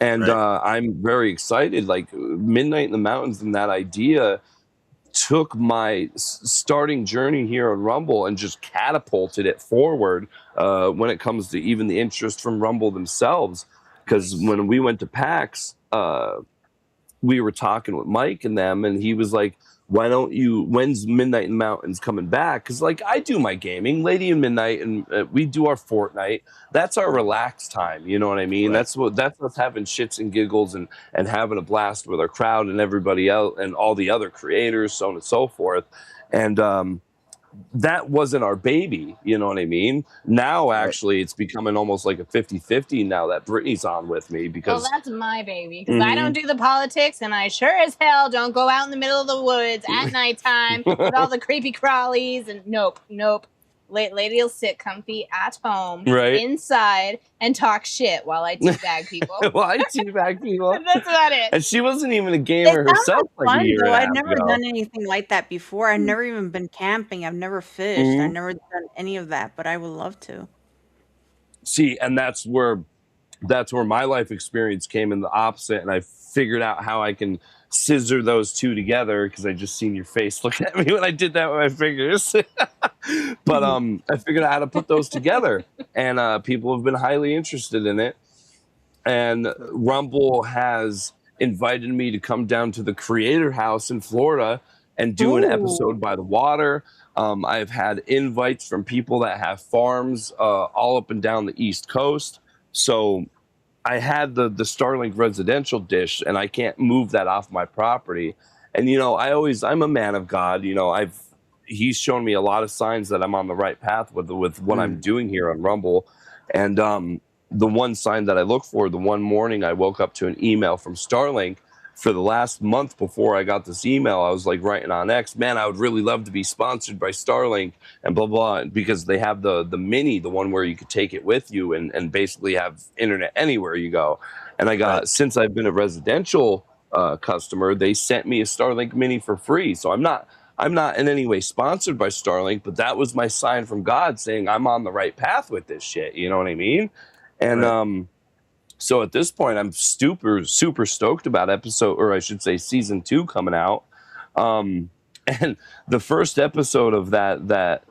S7: And
S6: Right.
S7: I'm very excited. Like Midnight in the Mountains and that idea took my starting journey here on Rumble and just catapulted it forward when it comes to even the interest from Rumble themselves. Because
S6: Nice.
S7: when we went to PAX, we were talking with Mike and them, and he was like, "Why don't you? When's Midnight in the Mountains coming back?" Because like I do my gaming, Lady in Midnight, and we do our Fortnite. That's our relaxed time. You know what I mean?
S6: Right.
S7: That's us having shits and giggles and having a blast with our crowd and everybody else and all the other creators, so on and so forth. And that wasn't our baby, you know what I mean? Now,
S6: Right.
S7: actually, it's becoming almost like a 50-50 now that Brittany's on with me
S8: Well,
S7: because
S8: that's my baby because I
S7: Mhm.
S8: don't do the politics, and I sure as hell don't go out in the middle of the woods at nighttime with all the creepy crawlies. And nope. Lady will sit comfy at home
S7: Right.
S8: inside and talk shit while I teabag people.
S7: Well, I teabag people.
S8: That's about it.
S7: And she wasn't even a
S2: It
S7: gamer
S2: sounds
S7: herself
S2: like
S7: like a
S2: fun
S7: year
S2: though.
S7: and a
S2: I've
S7: half
S2: never
S7: ago.
S2: done anything like that before. I've never even been camping. I've never fished. I've
S7: Mhm.
S2: never done any of that, but I would love to.
S7: See, and that's where my life experience came in the opposite, and I figured out how I can scissor those two together because I just seen your face looking at me when I did that with my fingers. But I figured out how to put those together, and people have been highly interested in it. And Rumble has invited me to come down to the Creator House in Florida and do an
S2: Ooh.
S7: episode by the water. I've had invites from people that have farms all up and down the East Coast. So I had the Starlink residential dish, and I can't move that off my property. And you know, I'm a man of God. You know, he's shown me a lot of signs that I'm on the right path with what I'm
S6: Mm.
S7: doing here on Rumble. And the one sign that I look for, the one morning I woke up to an email from Starlink. For the last month before I got this email, I was like writing on X, man, I would really love to be sponsored by Starlink and blah blah, because they have the mini, the one where you could take it with you and basically have internet anywhere you go. And I got
S6: Right.
S7: since I've been a residential customer, they sent me a Starlink mini for free. So I'm not in any way sponsored by Starlink, but that was my sign from God saying I'm on the right path with this shit. You know what I mean? And
S6: Right.
S7: so at this point, I'm super stoked about episode, or I should say, season 2 coming out. And the first episode of that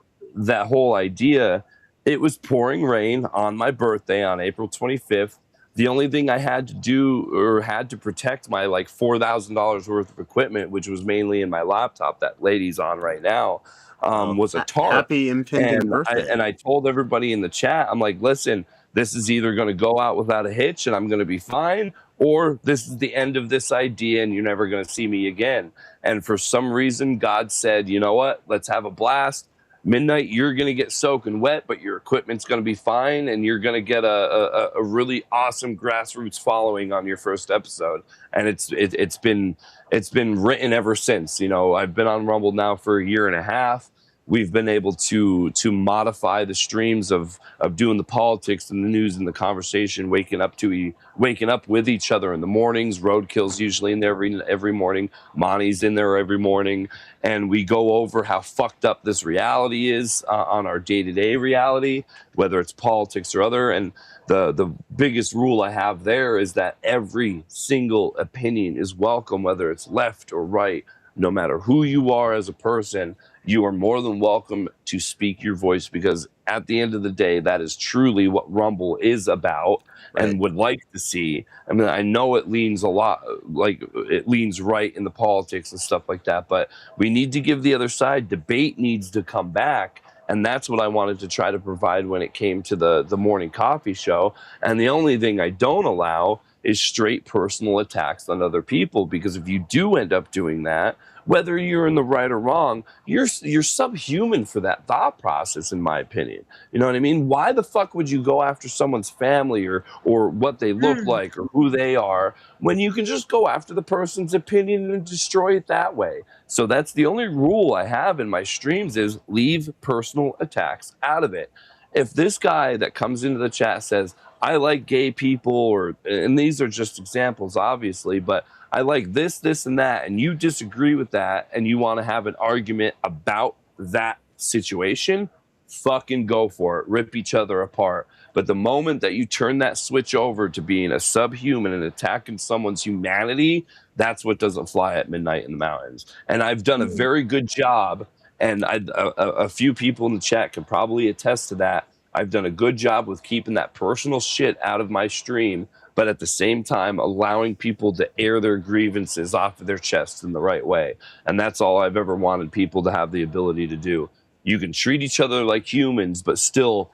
S7: whole idea, it was pouring rain on my birthday on April 25th. The only thing I had to do or had to protect my like $4,000 worth of equipment, which was mainly in my laptop that lady's on right now,
S6: Oh,
S7: was a tarp.
S6: happy impending
S7: And
S6: birthday.
S7: I told everybody in the chat, I'm like, listen, This is either going to go out without a hitch and I'm going to be fine, or this is the end of this idea and you're never going to see me again. And for some reason, God said, you know what? Let's have a blast. Midnight, you're going to get soaking wet, but your equipment's going to be fine, and you're going to get a really awesome grassroots following on your first episode. And it's been written ever since. You know, I've been on Rumble now for a year and a half. We've been able to modify the streams of doing the politics and the news and the conversation, waking up with each other in the mornings. Roadkill's usually in there every morning. Monty's in there every morning, and we go over how fucked up this reality is on our day-to-day reality, whether it's politics or other. And the biggest rule I have there is that every single opinion is welcome, whether it's left or right. No matter who you are as a person, you are more than welcome to speak your voice, because at the end of the day, that is truly what Rumble is about and would like to see. I mean, I know it leans a lot, like it leans right in the politics and stuff like that, but we need to give the other side. Debate needs to come back. And that's what I wanted to try to provide when it came to the morning coffee show. And the only thing I don't allow is straight personal attacks on other people, because if you do end up doing that, whether you're in the right or wrong, you're subhuman for that thought process, in my opinion. You know what I mean? Why the fuck would you go after someone's family or what they look like or who they are, when you can just go after the person's opinion and destroy it that way? So that's the only rule I have in my streams, is leave personal attacks out of it. If this guy that comes into the chat says, I like gay people, and these are just examples, obviously, but I like this, and that, and you disagree with that, and you want to have an argument about that situation, fucking go for it. Rip each other apart. But the moment that you turn that switch over to being a subhuman and attacking someone's humanity, that's what doesn't fly at Midnight in the Mountains. And I've done a very good job, and a few people in the chat can probably attest to that. I've done a good job with keeping that personal shit out of my stream, but at the same time allowing people to air their grievances off of their chests in the right way. And that's all I've ever wanted people to have the ability to do. You can treat each other like humans, but still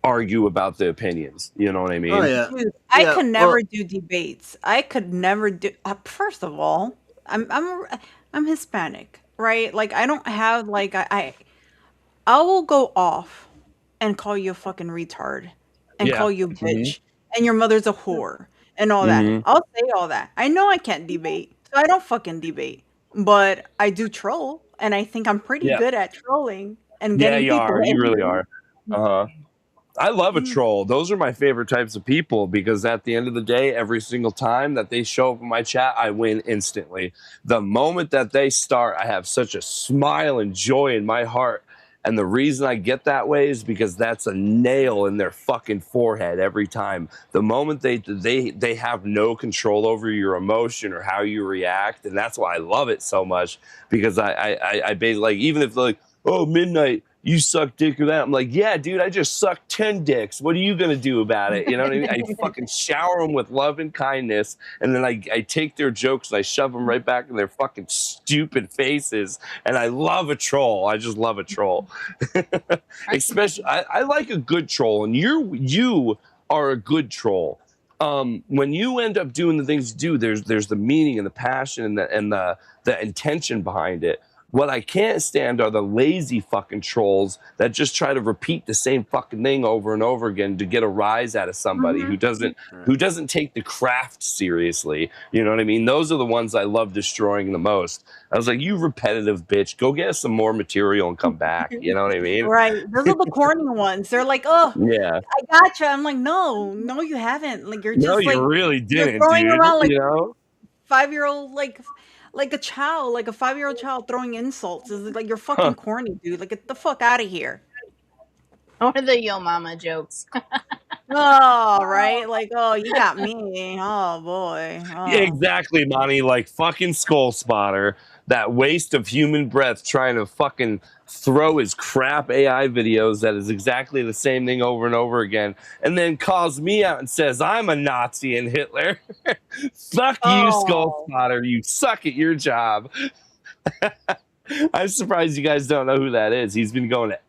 S7: argue about the opinions. You know what I mean?
S6: Oh, yeah.
S2: Dude, I
S6: Yeah,
S2: could
S6: well-
S2: never do debates. I could never do. First of all, I'm Hispanic, right? Like I don't have like I will go off and call you a fucking retard and
S7: Yeah.
S2: call you a bitch and your mother's a whore and all that. I'll say all that. I know I can't debate, so I don't fucking debate. But I do troll, and I think I'm pretty
S7: Yeah.
S2: good at trolling and
S7: Yeah,
S2: getting
S7: you
S2: people
S7: are. You really
S2: angry.
S7: are. I love a troll. Those are my favorite types of people, because at the end of the day, every single time that they show up in my chat, I win instantly. The moment that they start, I have such a smile and joy in my heart. And the reason I get that way is because that's a nail in their fucking forehead every time. The moment they have no control over your emotion or how you react, and that's why I love it so much, because I basically, like, even if they're like, oh, Midnight, you suck dick or that, I'm like, yeah, dude, I just sucked 10 dicks. What are you gonna do about it? You know what I mean? I fucking shower them with love and kindness, and then I take their jokes and I shove them right back in their fucking stupid faces. And I love a troll. I just love a troll. Especially, I like a good troll, and you are a good troll. When you end up doing the things you do, there's the meaning and the passion and the intention behind it. What I can't stand are the lazy fucking trolls that just try to repeat the same fucking thing over and over again to get a rise out of somebody who doesn't take the craft seriously. You know what I mean? Those are the ones I love destroying the most. I was like, you repetitive bitch, go get us some more material and come back. You know what I mean?
S2: Right. Those are the corny ones. They're like, oh,
S7: Yeah.
S2: I gotcha. I'm like, no, you haven't. Like you're just
S7: No,
S2: like
S7: you really
S2: you're
S7: didn't,
S2: throwing
S7: dude.
S2: around like
S7: You know?
S2: 5-year-old like a child, like a 5-year-old child throwing insults. Is like you're fucking corny, dude. Like get the fuck out of here.
S8: Or the yo mama jokes.
S2: Oh, right. Like, oh, you got me. Oh boy.
S7: Yeah,
S2: Oh.
S7: exactly, Monty. Like fucking Skull Spotter, that waste of human breath trying to fucking throw his crap AI videos that is exactly the same thing over and over again, and then calls me out and says I'm a Nazi and Hitler. Fuck you, Skull
S2: Oh.
S7: Spotter. You suck at your job. I'm surprised you guys don't know who that is. He's been going to,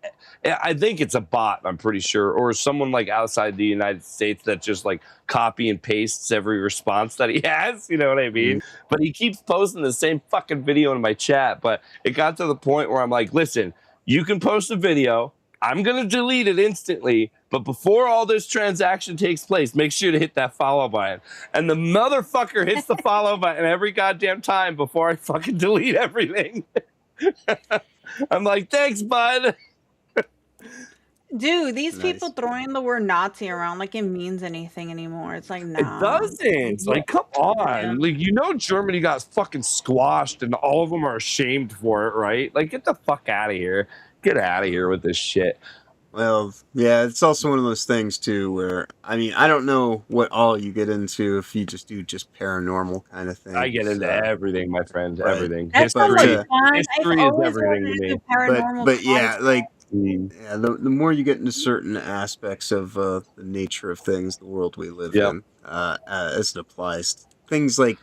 S7: I think it's a bot, I'm pretty sure, or someone like outside the United States that just like copy and pastes every response that he has. You know what I mean? But he keeps posting the same fucking video in my chat. But it got to the point where I'm like, listen, you can post a video. I'm going to delete it instantly. But before all this transaction takes place, make sure to hit that follow button. And the motherfucker hits the follow button every goddamn time before I fucking delete everything. I'm like, thanks, bud.
S2: Dude, these
S6: Nice.
S2: people throwing the word Nazi around like it means anything anymore. It's like,
S7: It
S2: nah.
S7: doesn't. Like, come
S2: Yeah.
S7: on. Like, you know, Germany got fucking squashed and all of them are ashamed for it, right? Like, get the fuck out of here. Get out of here with this shit.
S6: Well, yeah, it's also one of those things too where I mean I don't know what all you get into if you just do just paranormal kind of things.
S7: I get into everything, my friend.
S6: right.
S7: Everything.
S2: That sounds
S6: But,
S2: like fun. I've
S7: History is
S2: always
S7: everything
S2: wanted
S7: to
S2: to
S7: me.
S2: do paranormal
S6: but yeah,
S2: content.
S6: like yeah, the more you get into certain aspects of the nature of things, the world we live
S7: Yep.
S6: in, as it applies, things like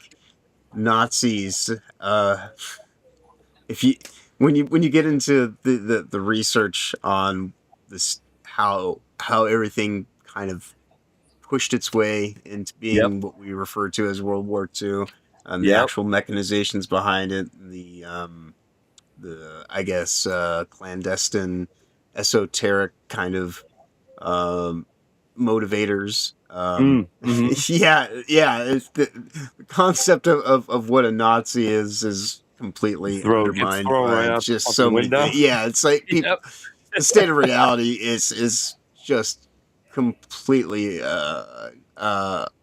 S6: Nazis. If you when you get into the research on this, how everything kind of pushed its way into being
S7: Yep.
S6: what we refer to as World War II, and the
S7: Yep.
S6: actual mechanizations behind it, the I guess clandestine, esoteric kind of motivators. Yeah, it's the concept of what a Nazi is completely
S7: Gets
S6: undermined
S7: thrown right
S6: by
S7: out the
S6: just
S7: fucking
S6: so many
S7: window.
S6: things. Yeah, it's like people,
S7: Yep.
S6: the state of reality is just completely a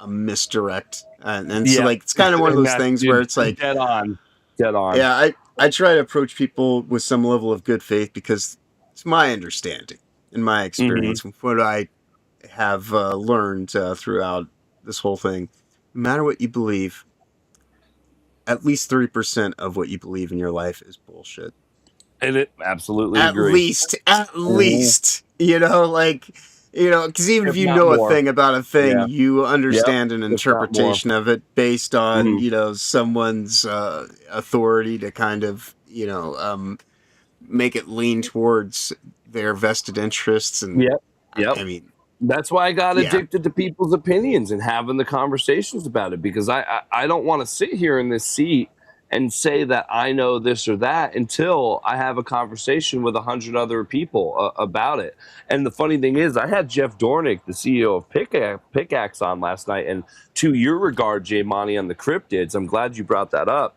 S6: misdirect, and so
S7: Yeah.
S6: like it's kind of one of
S7: And
S6: those
S7: that's
S6: things where it's like,
S7: dead on. Dead on.
S6: yeah, I try to approach people with some level of good faith because it's my understanding and my experience from what I have learned throughout this whole thing. No matter what you believe, at least 30% of what you believe in your life is bullshit.
S7: And it absolutely
S6: At
S7: agree.
S6: least, you know, like, you know, because even if
S7: If
S6: you
S7: not
S6: know a
S7: more.
S6: thing about a thing,
S7: Yeah.
S6: you understand an
S7: If not more.
S6: interpretation of it based on,
S7: Mhm.
S6: you know, someone's authority to kind of, you know, make it lean towards their vested interests. And
S7: Yep. Yep.
S6: I mean,
S7: That's why I got
S6: Yeah.
S7: addicted to people's opinions and having the conversations about it, because I don't want to sit here in this seat and say that I know this or that until I have a conversation with 100 other people about it. And the funny thing is, I had Jeff Dornick, the CEO of Pickaxe, on last night. And to your regard, Jay Monty, on the cryptids, I'm glad you brought that up.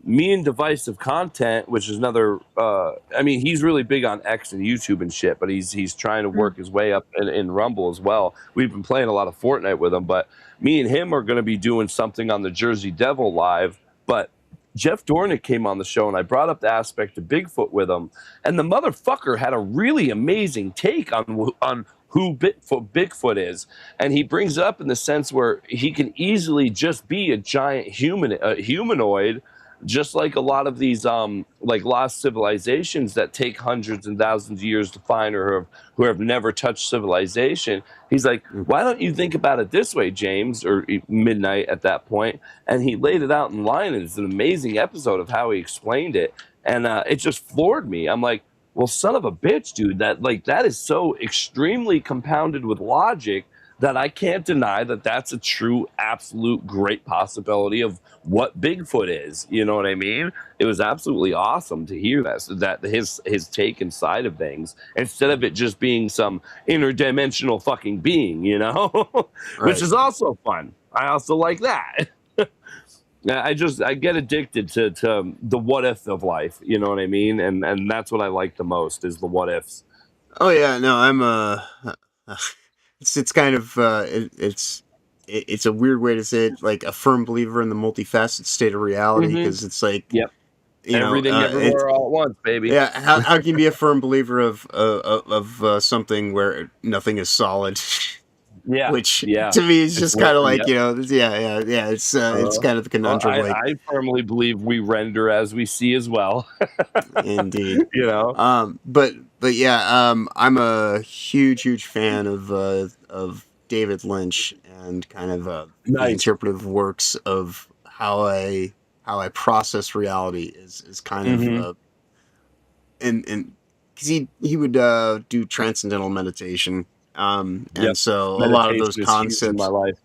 S7: Me and Divisive Content, which is another, I mean, he's really big on X and YouTube and shit, but he's trying to work his way up in Rumble as well. We've been playing a lot of Fortnite with him, but me and him are going to be doing something on the Jersey Devil live. But Jeff Dornick came on the show, and I brought up the aspect of Bigfoot with him, and the motherfucker had a really amazing take on who Bigfoot is. And he brings it up in the sense where he can easily just be a giant humanoid, just like a lot of these like lost civilizations that take hundreds and thousands of years to find, or who have never touched civilization. He's like, why don't you think about it this way, James, or Midnight at that point? And he laid it out in line, and it's an amazing episode of how he explained it. And it just floored me. I'm like, well, son of a bitch, dude, that is so extremely compounded with logic that I can't deny that that's a true, absolute great possibility of what Bigfoot is. You know what I mean? It was absolutely awesome to hear that his take inside of things, instead of it just being some interdimensional fucking being, you know,
S6: Right.
S7: which is also fun. I also like that. I get addicted to the what if of life, you know what I mean? And that's what I like the most, is the what ifs.
S6: Oh yeah, no, I'm it's kind of it's a weird way to say it, like a firm believer in the multifaceted state of reality, because it's like,
S7: Yep.
S6: you know,
S7: Everything everywhere all at once, baby.
S6: yeah, how can you be a firm believer of something where nothing is solid?
S7: Yeah.
S6: Which
S7: yeah.
S6: to me is
S7: It's
S6: just kind of
S7: weird,
S6: like, you know, yeah, it's kind of the conundrum,
S7: Well,
S6: like,
S7: I firmly believe we render as we see as well.
S6: indeed.
S7: You know?
S6: But yeah, I'm a huge fan of David Lynch and kind of the
S7: Nice.
S6: interpretive works of how how I process reality is kind of
S7: Mm-hmm.
S6: and because he would do transcendental meditation, and
S7: Yep.
S6: so a lot of those
S7: Meditation is huge in my
S6: concepts,
S7: life.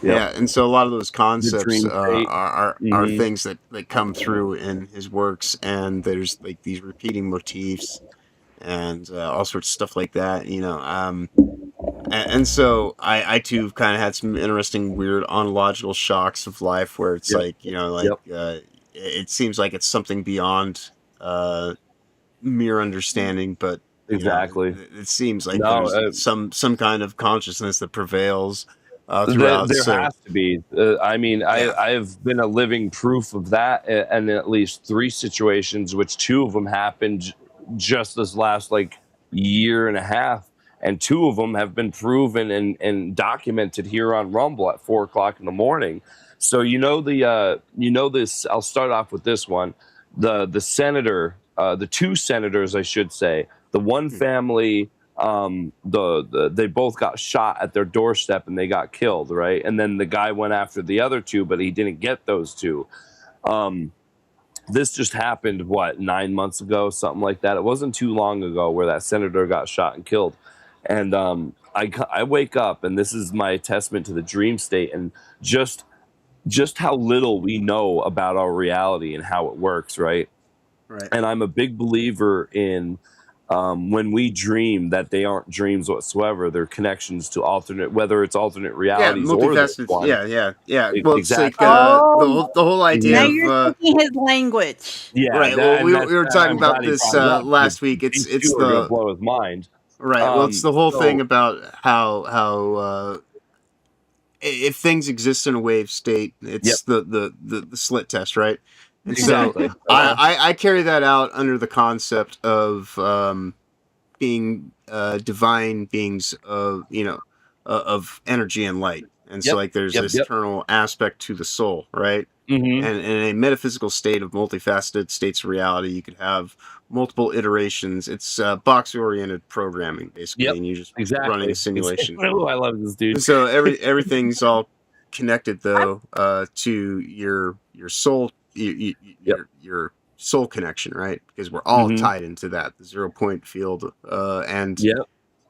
S7: Yep.
S6: yeah, and so a lot of those
S7: The
S6: concepts
S7: dream state.
S6: are
S7: Mm-hmm.
S6: things that come through in his works, and there's like these repeating motifs and all sorts of stuff like that, and so I too kind of had some interesting, weird ontological shocks of life where it's
S7: Yep.
S6: like, like it seems like it's something beyond mere understanding, but
S7: Exactly.
S6: it seems like
S7: No,
S6: there's some kind of consciousnness that prevails
S7: there
S6: throughout.
S7: there
S6: So
S7: has to be. I mean,
S6: yeah,
S7: I've been a living proof of that, and in at least 3 situations, which 2 of them happened just this last like year and a half, and 2 of them have been proven and documented here on Rumble at 4 o'clock in the morning. So this. I'll start off with this one. The senator, the 2 senators, I should say, the one family, they both got shot at their doorstep and they got killed, right? And then the guy went after the other 2, but he didn't get those 2. This just happened, what, 9 months ago, something like that. It wasn't too long ago where that senator got shot and killed. And I wake up, and this is my testament to the dream state and just how little we know about our reality and how it works, right?
S6: right.
S7: And I'm a big believer in when we dream, that they aren't dreams whatsoever. They're connections to whether it's alternate
S6: Yeah,
S7: realities or this
S6: multifaceted.
S7: one.
S6: Yeah. Well, it's like
S7: Exactly.
S6: the whole
S2: Now
S6: idea
S7: Mhm.
S2: you're
S6: of
S2: speaking his language.
S7: Yeah,
S6: right. Well, we were talking
S7: I'm
S6: about
S7: glad he
S6: this
S7: brought it up, because
S6: last week.
S7: these
S6: It's
S7: 2 are gonna
S6: the
S7: blow his mind.
S6: right. Well, it's the whole thing
S7: So
S6: about how if things exist in a wave state,
S7: yep,
S6: it's the slit test, right? And so
S7: exactly. Uh-huh.
S6: I carry that out under the concept of being divine beings of of energy and light, and so
S7: Yep,
S6: like there's
S7: yep,
S6: this
S7: yep.
S6: eternal aspect to the soul, right?
S7: Mm-hmm.
S6: And in a metaphysical state of multifaceted states of reality, you could have multiple iterations. It's box oriented programming basically,
S7: Yep,
S6: and you're just running a
S7: exactly.
S6: simulation.
S7: Oh, I love this dude.
S6: So everything's all connected though to your soul,
S7: Yep.
S6: your soul connection, right? Because we're all
S7: Mm-hmm.
S6: tied into that the 0 point field, and
S7: Yep.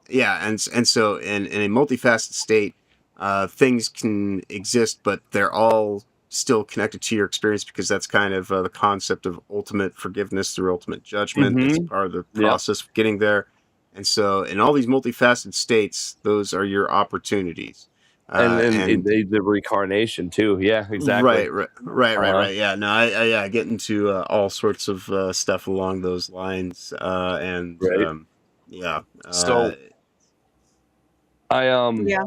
S6: yeah, and so in a multifaceted state, things can exist, but they're all still connected to your experience because that's kind of the concept of ultimate forgiveness through ultimate judgment. That's
S7: Mm-hmm.
S6: part of the
S7: Yep.
S6: process of getting there. And so, in all these multifaceted states, those are your opportunities. And
S7: The reincarnation too. Yeah, exactly.
S6: right. Yeah, no, I get into all sorts of stuff along those lines, and
S7: Right.
S6: yeah,
S7: So I
S2: Yeah.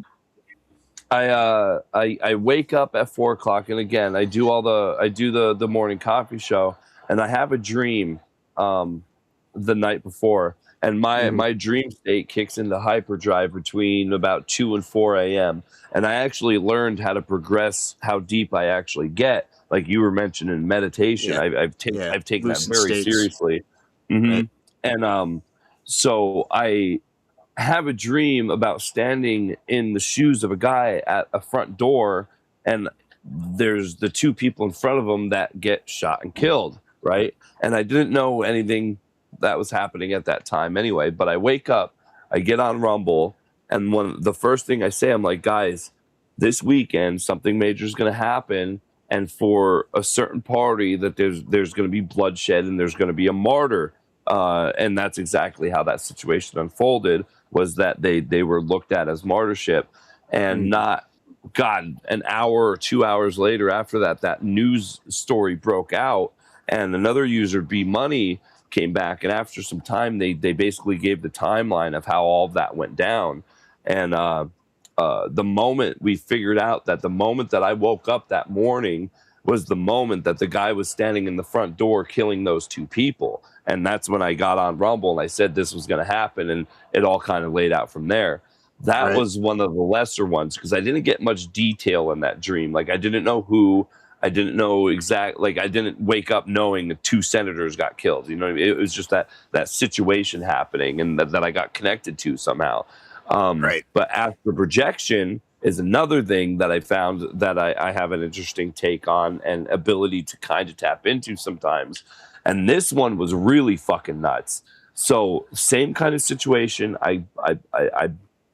S7: I wake up at 4 o'clock, and again I do the morning coffee show, and I have a dream the night before, and
S6: mhm.
S7: my dream state kicks into hyperdrive between about 2 and 4 a.m. And I actually learned how to progress how deep I actually get, like you were mentioning meditation.
S6: Yeah,
S7: I've taken that
S6: lucid
S7: very
S6: states,
S7: seriously.
S6: right?
S7: Hmm. And so I have a dream about standing in the shoes of a guy at a front door, and there's the 2 people in front of him that get shot and killed, right? And I didn't know anything that was happening at that time anyway, but I wake up, I get on Rumble, and the first thing I say, I'm like, guys, this weekend something major is going to happen, and for a certain party that there's going to be bloodshed and there's going to be a martyr. And that's exactly how that situation unfolded, was that they were looked at as martyrship, and
S6: Mm.
S7: not, God, an hour or 2 hours later after that news story broke out, and another user, B Money, came back, and after some time they basically gave the timeline of how all of that went down. And the moment we figured out that the moment that I woke up that morning was the moment that the guy was standing in the front door killing those 2 people. And that's when I got on Rumble and I said this was going to happen, and it all kind of laid out from there. That
S6: Right.
S7: was one of the lesser ones because I didn't get much detail in that dream. Like, I didn't know who, I didn't know exact, like, I didn't wake up knowing the 2 senators got killed. You know what I mean? It was just that situation happening, and that I got connected to somehow.
S6: Right.
S7: But after projection, is another thing that I found that I have an interesting take on and ability to kind of tap into sometimes. And this one was really fucking nuts. So same kind of situation. I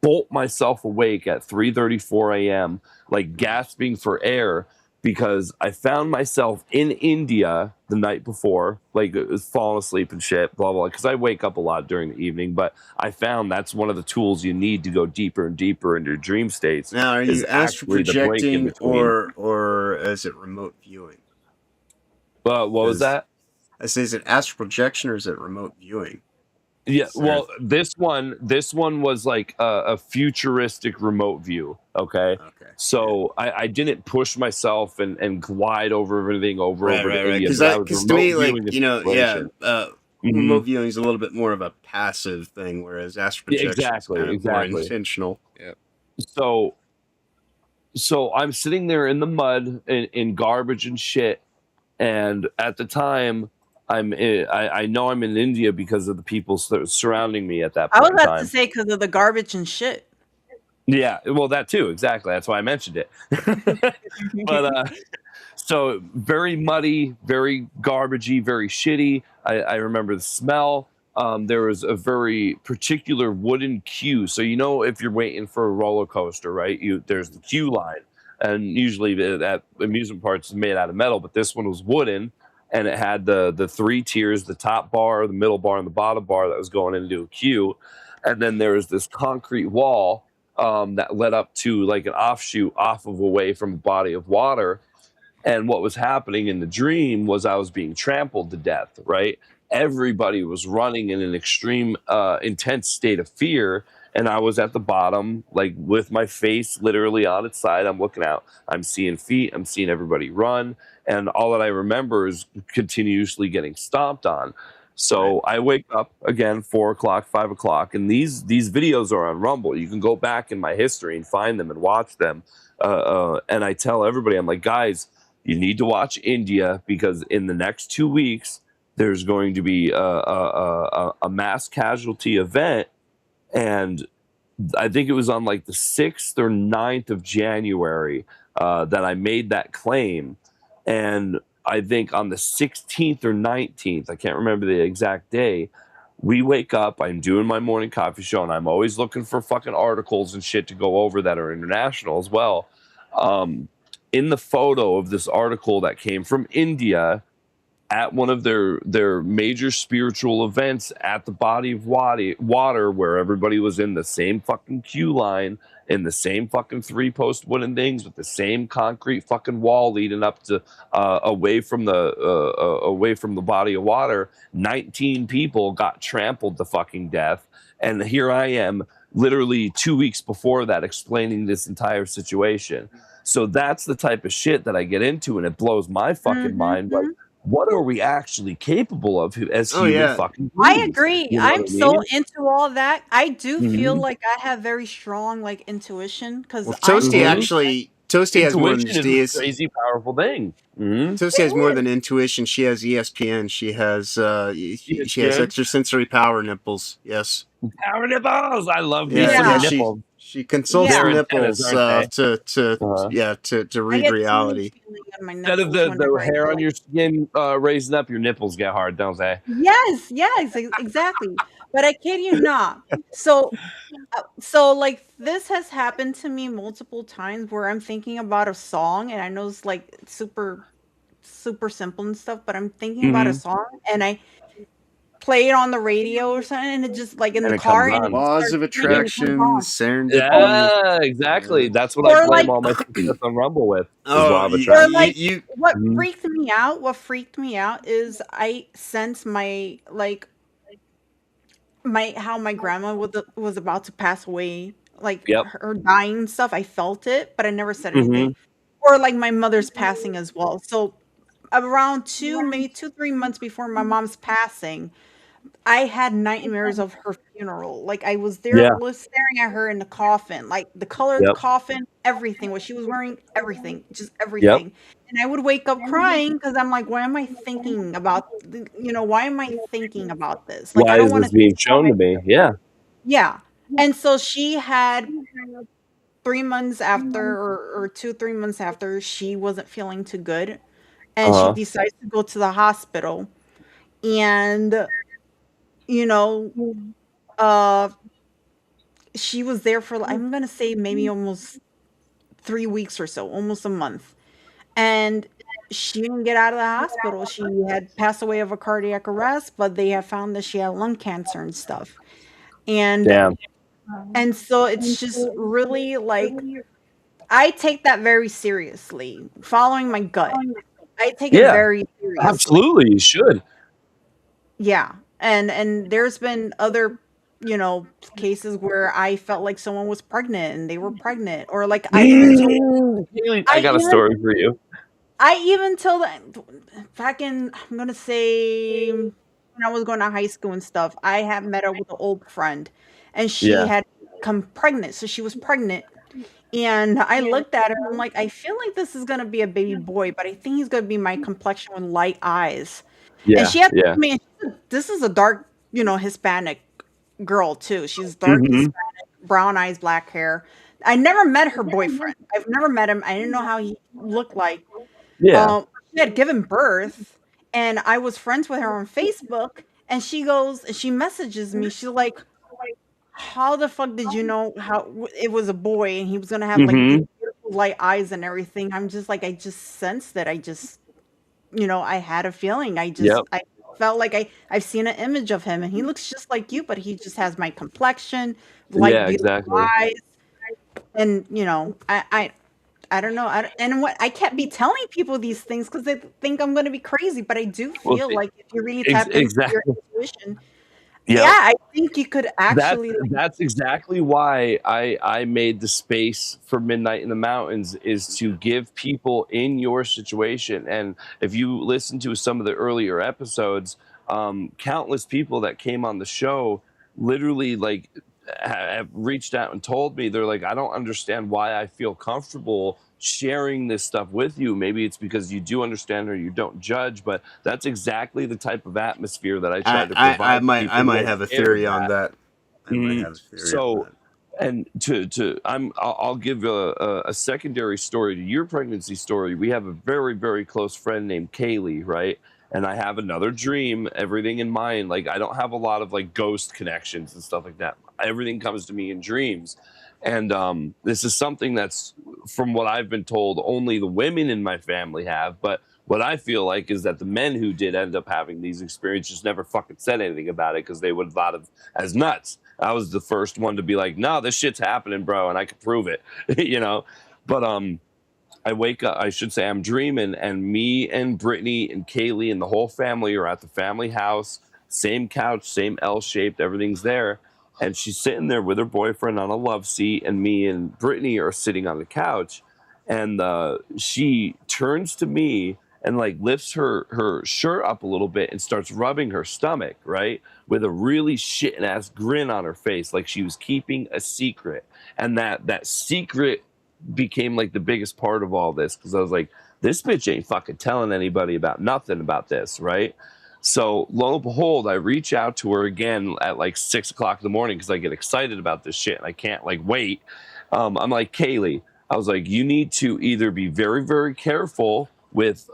S7: bolt myself awake at 3:34 a.m. like gasping for air because I found myself in India the night before, like falling asleep and shit, blah blah. Because I wake up a lot during the evening, but I found that's one of the tools you need to go deeper and deeper into your dream states.
S6: Now, are
S7: is
S6: you astral
S7: actually the break in
S6: projecting
S7: between.
S6: or is it remote viewing?
S7: What was
S6: Is
S7: that?
S6: I say, is it astral projection or is it remote viewing?
S7: Yeah,
S6: Is there
S7: well, this one was like a futuristic remote view. Okay,
S6: okay? Yeah.
S7: so I didn't push myself and glide over everything over
S6: Right,
S7: to
S6: right, right.
S7: India, but I was
S6: Because to
S7: remote
S6: me, like,
S7: viewing a
S6: you know, yeah,
S7: situation.
S6: remote
S7: hmm
S6: viewing is a little bit more of a passive thing, whereas astral
S7: Yeah,
S6: projection is kind of more
S7: exactly.
S6: intentional. Yeah.
S7: So I'm sitting there in the mud in garbage and shit, and at the time I know I'm in India because of the people surrounding me at that
S2: I was
S7: point in
S2: about to
S7: time.
S2: say because of the garbage and shit.
S7: Yeah, well, that too, exactly. That's why I mentioned it. But so very muddy, very garbagey, very shitty. I remember the smell. There was a very particular wooden queue. So you know, if you're waiting for a roller coaster, right? There's the queue line, and usually that amusement parks is made out of metal, but this one was wooden, and it had the three tiers: the top bar, the middle bar, and the bottom bar that was going into a queue. And then there was this concrete wall that led up to like an offshoot off of away from a body of water. And what was happening in the dream was I was being trampled to death, right? Everybody was running in an extreme, intense state of fear. And I was at the bottom, like with my face literally on its side. I'm looking out. I'm seeing feet. I'm seeing everybody run. And all that I remember is continuously getting stomped on.
S6: Right.
S7: So I wake up again, 4 o'clock, 5 o'clock, and these videos are on Rumble. You can go back in my history and find them and watch them. And I tell everybody, I'm like, guys, you need to watch India because in the next 2 weeks there's going to be a mass casualty event, and I think it was on like the 6th or 9th of January that I made that claim. And I think on the 16th or 19th, I can't remember the exact day, we wake up, I'm doing my morning coffee show, and I'm always looking for fucking articles and shit to go over that are international as well. In the photo of this article that came from India at one of their major spiritual events at the body of water where everybody was in the same fucking queue line in the same fucking 3-post wooden things with the same concrete fucking wall leading up to away from the body of water. 19 people got trampled to fucking death, and here I am literally 2 weeks before that explaining this entire situation. So that's the type of shit that I get into, and it blows my fucking mind. Like, what are we actually capable of as
S6: Oh
S7: human
S6: yeah.
S7: fucking
S2: I
S7: beings?
S2: agree.
S7: You know what
S2: I'm
S7: I
S2: so
S7: mean?
S2: into all that. I do feel
S7: hmm
S2: like I have very strong like intuition because
S6: Well,
S2: I'm
S6: Toasty
S2: very
S7: hmm
S6: actually, Toasty has more than
S7: Intuition
S6: just
S7: is a crazy powerful thing. hmm
S6: Toasty
S2: it
S6: has more
S2: is.
S6: than intuition. She has ESPN. She has she has
S7: ESPN,
S6: extrasensory power nipples. Yes.
S7: power nipples. I love me
S6: Yeah,
S7: some
S6: yeah.
S2: Yeah.
S7: nipples.
S6: She consults
S7: They're
S6: the
S2: Yeah.
S7: antennas,
S6: nipples
S7: aren't they?
S6: to to
S2: I
S6: read
S2: get tingly
S6: reality.
S2: feeling on my
S7: Instead of
S2: nipples whenever
S7: the
S2: I
S7: hair
S2: feel
S7: on
S2: like
S7: your skin raising up, your nipples get hard, don't they?
S2: yes, exactly. But I kid you not. So like this has happened to me multiple times where I'm thinking about a song and I know it's like super simple and stuff, but I'm thinking about a
S7: hmm
S2: song and I play it on the radio or something and it just like in
S7: And
S2: the
S7: it comes
S2: car and it
S7: on.
S6: Laws
S2: starts
S6: of
S2: playing and
S7: Yep.
S2: it comes
S6: attraction,
S2: on.
S6: serendipity.
S7: Yeah, exactly.
S6: Yeah.
S7: That's what I
S2: Or
S7: blame
S2: like
S7: all my success on Rumble with is
S6: Oh,
S7: law of
S2: or
S7: attraction.
S2: like
S6: you
S2: what
S7: Mhm.
S2: freaked me out is I sense my like my how my grandma was about to pass away, like
S7: Yep.
S2: her dying and stuff. I felt it, but I never said anything.
S7: hmm
S2: Or like my mother's passing as well. So around maybe 2, 3 months before my mom's passing, I had nightmares of her funeral. Like I was there
S7: Yeah.
S2: staring at her in the coffin, like the color of the
S7: Yep.
S2: coffin, everything, what she was wearing, everything, just
S7: Yep.
S2: everything. And I would wake up crying because I'm like, why am I thinking about, why am I thinking about this? Like I
S7: Why
S2: don't
S7: is
S2: want
S7: this
S2: to
S7: being
S2: think about
S7: shown
S2: my
S7: to me? Yeah.
S2: yeah. And so she had 3 months after, or 2, 3 months after, she wasn't feeling too good, and she
S7: Uh-huh.
S2: decided to go to the hospital. And you know, uh, she was there for, I'm gonna say, maybe almost 3 weeks or so, almost a month, and she didn't get out of the hospital. She had passed away of a cardiac arrest, but they have found that she had lung cancer and stuff. And
S7: Damn.
S2: and so it's just really like, I take that very seriously. Following my gut, I take it
S7: Yeah,
S2: very seriously.
S7: absolutely. You should.
S2: Yeah, and there's been other, cases where I felt like someone was pregnant and they were pregnant, or like
S7: Haley, I
S2: I
S7: got a
S2: even
S7: story for you.
S2: I even told back in, I'm gonna say, when I was going to high school and stuff, I had met up with an old friend, and she
S7: Yeah.
S2: had become pregnant. So she was pregnant, and I looked at her. I'm like, I feel like this is gonna be a baby boy, but I think he's gonna be my complexion with light eyes. And
S7: Yeah.
S2: she had
S7: Yeah.
S2: told me, this is a dark, Hispanic girl too. She's dark
S7: Hmm.
S2: Hispanic, brown eyes, black hair. I never met her boyfriend. I've never met him. I didn't know how he looked like.
S7: Yeah.
S2: She had given birth, and I was friends with her on Facebook, and she messages me. She's like, "How the fuck did you know it was a boy and he was gonna have like these
S7: Hmm.
S2: beautiful light eyes and everything?" I'm just like, I just sensed it. I had a feeling.
S7: Yep.
S2: I felt like I've seen an image of him, and he looks just like you, but he just has my complexion, light,
S7: Yeah,
S2: beautiful
S7: exactly.
S2: eyes, and I don't know. And what I can't be telling people these things because they think I'm going to be crazy, but I do
S7: Well,
S2: feel like if you really tap into your
S7: exactly.
S2: intuition, yeah,
S7: Yep.
S2: I think you could
S7: That's
S2: actually, like,
S7: that's exactly why I made the space for Midnight in the Mountains, is to give people in your situation. And if you listen to some of the earlier episodes, countless people that came on the show literally like have reached out and told me, they're like, I don't understand why I feel comfortable sharing this stuff with you. Maybe it's because you do understand or you don't judge, but that's exactly the type of atmosphere that I try to
S6: I
S7: provide to
S6: might
S7: people who are
S6: have a
S7: scared of
S6: theory on
S7: that.
S6: that. I might
S7: Mhm.
S6: have a theory on
S7: So,
S6: that.
S7: and I'll give a secondary story to your pregnancy story. We have a very, very close friend named Kaylee, right? And I have another dream, everything in mind. Like, I don't have a lot of like ghost connections and stuff like that. Everything comes to me in dreams. And this is something that's, from what I've been told, only the women in my family have. But what I feel like is that the men who did end up having these experiences never fucking said anything about it because they would have thought of as nuts. I was the first one to be like, no, this shit's happening, bro, and I can prove it, you know. But I wake up, I should say, I'm dreaming, and me and Brittany and Kaylee and the whole family are at the family house, same couch, same L shaped, everything's there. And she's sitting there with her boyfriend on a love seat, and me and Brittany are sitting on the couch. And she turns to me and like lifts her shirt up a little bit and starts rubbing her stomach, right? With a really shitting ass grin on her face, like she was keeping a secret. And that secret became like the biggest part of all this, because I was like, this bitch ain't fucking telling anybody about nothing about this, right? So lo and behold, I reach out to her again at like 6 o'clock in the morning because I get excited about this shit and I can't like wait. I'm like, Kaylee, I was like, you need to either be very, very careful with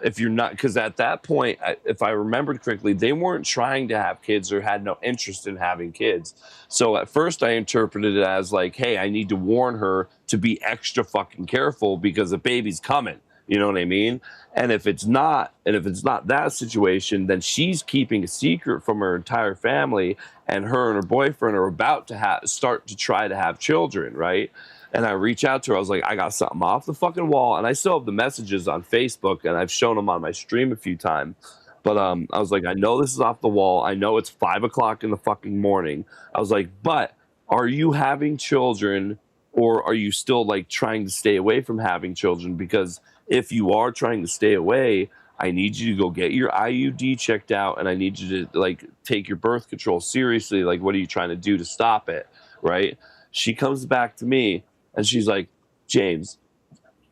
S7: if you're not, because at that point, if I remembered correctly, they weren't trying to have kids or had no interest in having kids. So at first I interpreted it as like, hey, I need to warn her to be extra fucking careful because a baby's coming. You know what I mean? And if it's not, that situation, then she's keeping a secret from her entire family, and her and her boyfriend are about to start to try to have children, right? And I reach out to her. I was like, I got something off the fucking wall, and I still have the messages on Facebook, and I've shown them on my stream a few times. But I was like, I know this is off the wall. I know it's 5 o'clock in the fucking morning. I was like, but are you having children, or are you still like trying to stay away from having children? Because if you are trying to stay away, I need you to go get your IUD checked out, and I need you to like take your birth control seriously. Like, what are you trying to do to stop it? Right? She comes back to me and she's like, James,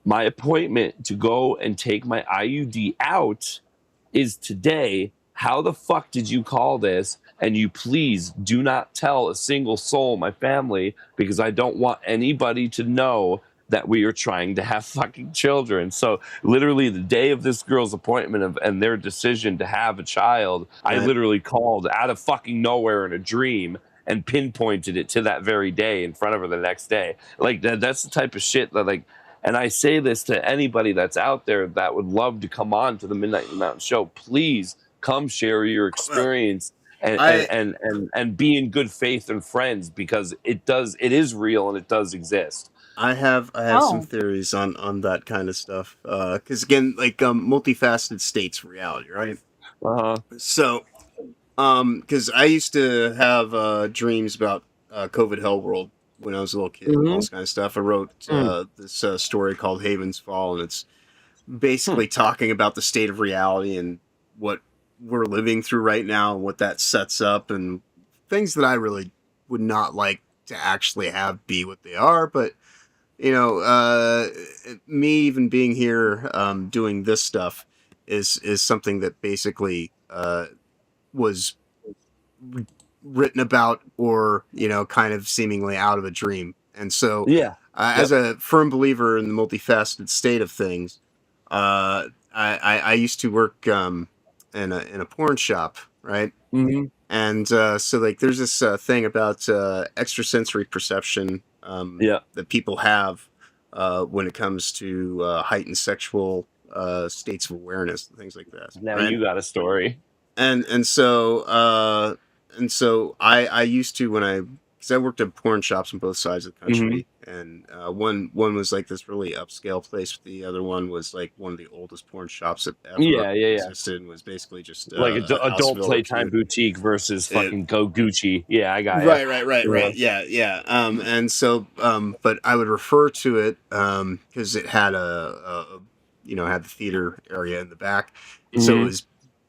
S7: my appointment to go and take my IUD out is today. How the fuck did you call this? and you please do not tell a single soul in my family, because I don't want anybody to know that we are trying to have fucking children. So literally the day of this girl's appointment and their decision to have a child, I
S6: Right.
S7: literally called out of fucking nowhere in a dream and pinpointed it to that very day in front of her the next day. Like that's the type of shit that, like, and I say this to anybody that's out there that would love to come on to the Midnight Mountain Show. Please come share your experience and
S6: I
S7: and be in good faith and friends, because it is real and it does exist.
S6: I have some
S2: Oh,
S6: theories on that kind of stuff. Because again, like multifaceted states of reality, right?
S7: Uh-huh.
S6: So, because I used to have dreams about COVID Hell World when I was a little kid and all this kind of stuff. I wrote this story called Haven's Fall, and it's basically talking about the state of reality and what we're living through right now and what that sets up, and things that I really would not like to actually have be what they are. But me even being here doing this stuff is something that basically was written about, or kind of seemingly out of a dream. And so
S7: Yeah.
S6: as a firm believer in the multifaceted state of things, I used to work in a porn shop, right?
S7: Mm-hmm.
S6: And so like there's this thing about extrasensory perception that people have when it comes to heightened sexual states of awareness and things like that.
S7: Now
S6: right?
S7: you got a story.
S6: And so I used to, because I worked at porn shops on both sides of the country, and one was like this really upscale place. The other one was like one of the oldest porn shops that ever existed, and was basically just
S7: Like
S6: a house
S7: adult
S6: villa
S7: playtime
S6: cute.
S7: boutique versus fucking Go Gucci. Yeah, I got
S6: Right. Yeah. And so, but I would refer to it because it had had the theater area in the back, so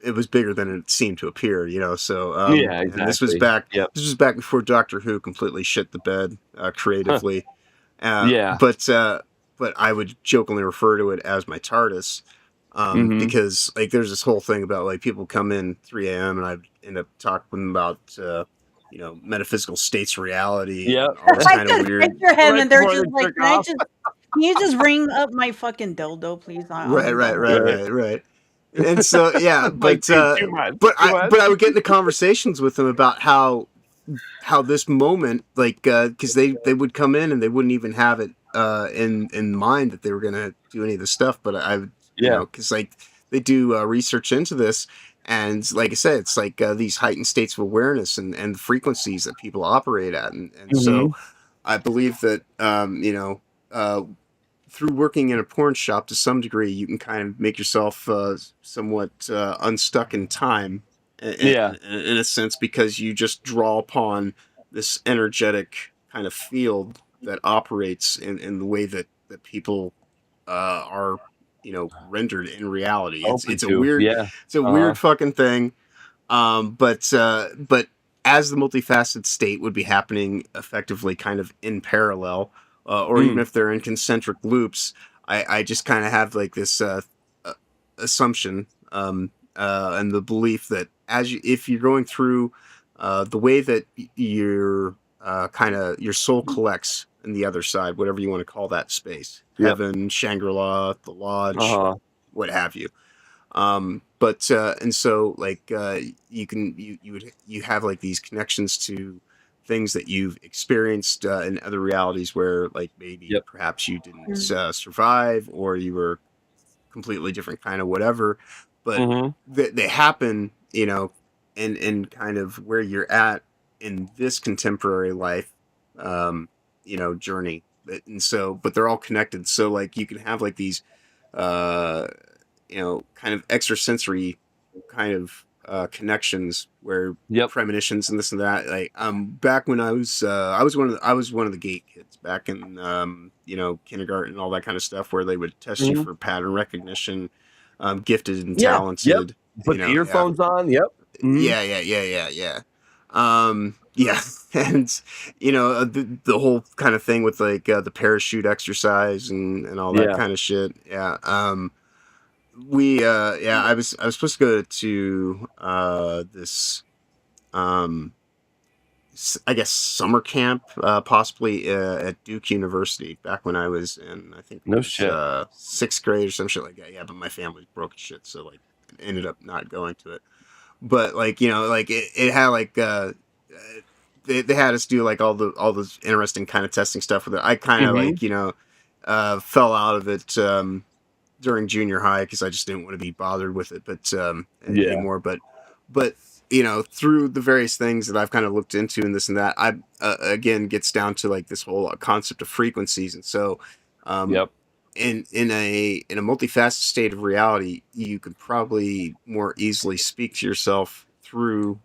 S6: it was bigger than it seemed to appear. So
S7: Yeah, exactly.
S6: and this was back. This was back before Doctor Who completely shit the bed creatively. But I would jokingly refer to it as my TARDIS. Because like there's this whole thing about like people come in 3 a.m. and I end up talking about metaphysical states of reality.
S7: Yeah.
S6: And all this
S2: I
S6: kind of
S2: just
S6: weird.
S2: raised your hand
S7: Right
S2: and they're
S7: before
S2: just
S7: they
S2: like,
S7: jerk
S2: can I
S7: off.
S2: just, can you just ring up my fucking dildo, please? I'm
S6: Right.
S2: done.
S6: And so yeah,
S7: Like,
S6: but
S7: dude, too much.
S6: I would get into conversations with them about how this moment, like because they would come in and they wouldn't even have it in mind that they were gonna do any of this stuff, but I would because like they do research into this, and like I said, it's like these heightened states of awareness and the frequencies that people operate at, and so I believe that through working in a porn shop to some degree, you can kind of make yourself somewhat unstuck in time, in a sense, because you just draw upon this energetic kind of field that operates in the way that people are rendered in reality. It's a weird fucking thing. But as the multifaceted state would be happening effectively kind of in parallel, or even if they're in concentric loops, I just kind of have like this assumption and the belief that if you're going through the way that your your soul collects in the other side, whatever you want to call that space, heaven, Shangri-La, the lodge, what have you. But and so like you have like these connections to things that you've experienced in other realities where like maybe perhaps you didn't survive, or you were completely different kind of whatever, but they happen in kind of where you're at in this contemporary life journey. And so but they're all connected, so like you can have like these kind of extrasensory kind of connections where premonitions and this and that. Like back when I was one of the gate kids back in kindergarten and all that kind of stuff, where they would test you for pattern recognition, gifted and talented.
S7: Put the earphones on.
S6: Yeah. And the whole kind of thing with like the parachute exercise and all that kind of shit. I was supposed to go to this um, I guess summer camp, possibly at Duke University back when I was in, I think it
S7: No
S6: was
S7: shit.
S6: 6th grade or some shit like that. Yeah, but my family broke as shit, so like ended up not going to it. But like like it had like they had us do like all this interesting kind of testing stuff with it. I kind of
S7: Mhm.
S6: like fell out of it during junior high because I just didn't want to be bothered with it, but
S7: Yeah.
S6: anymore. But through the various things that I've kind of looked into and this and that, I again gets down to like this whole concept of frequencies, and so
S7: Yep.
S6: in a multifaceted state of reality, you could probably more easily speak to yourself through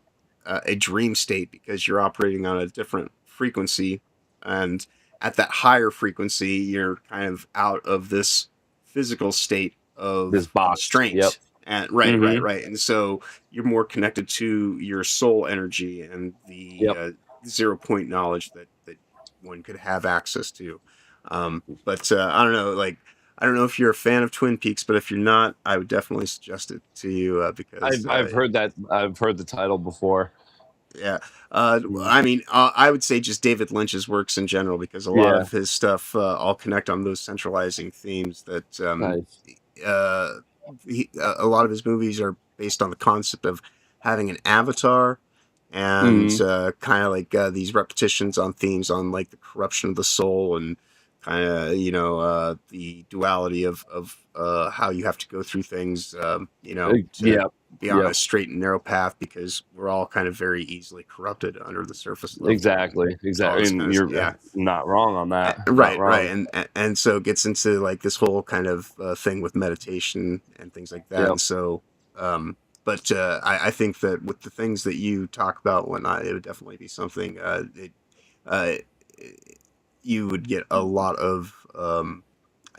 S6: a dream state because you're operating on a different frequency, and at that higher frequency, you're kind of out of this physical state of
S7: This box.
S6: constraint.
S7: Yep.
S6: And right,
S7: Mhm.
S6: right, and so you're more connected to your soul energy and the
S7: Yep.
S6: 0 point knowledge that one could have access to. But I don't know, like I don't know if you're a fan of Twin Peaks, but if you're not, I would definitely suggest it to you because
S7: I've heard that. I've heard the title before.
S6: yeah.
S7: Mm.
S6: I mean, I would say just David Lynch's works in general because a lot
S7: Yeah.
S6: of his stuff all connect on those centralizing themes that
S7: Nice.
S6: a lot of his movies are based on the concept of having an avatar and
S7: Mhm.
S6: kind of like these repetitions on themes on like the corruption of the soul and kind of the duality of how you have to go through things to
S7: Yeah.
S6: be on
S7: Yep.
S6: a straight and narrow path because we're all kind of very easily corrupted under the surface level.
S7: Exactly.
S6: All
S7: Exactly.
S6: this
S7: And
S6: kind of
S7: you're
S6: yeah.
S7: not wrong on that. Not
S6: Right,
S7: wrong.
S6: and so it gets into like this whole kind of thing with meditation and things like that.
S7: Yep.
S6: And so, but I think that with the things that you talk about, and whatnot, it would definitely be something uh, you would get a lot of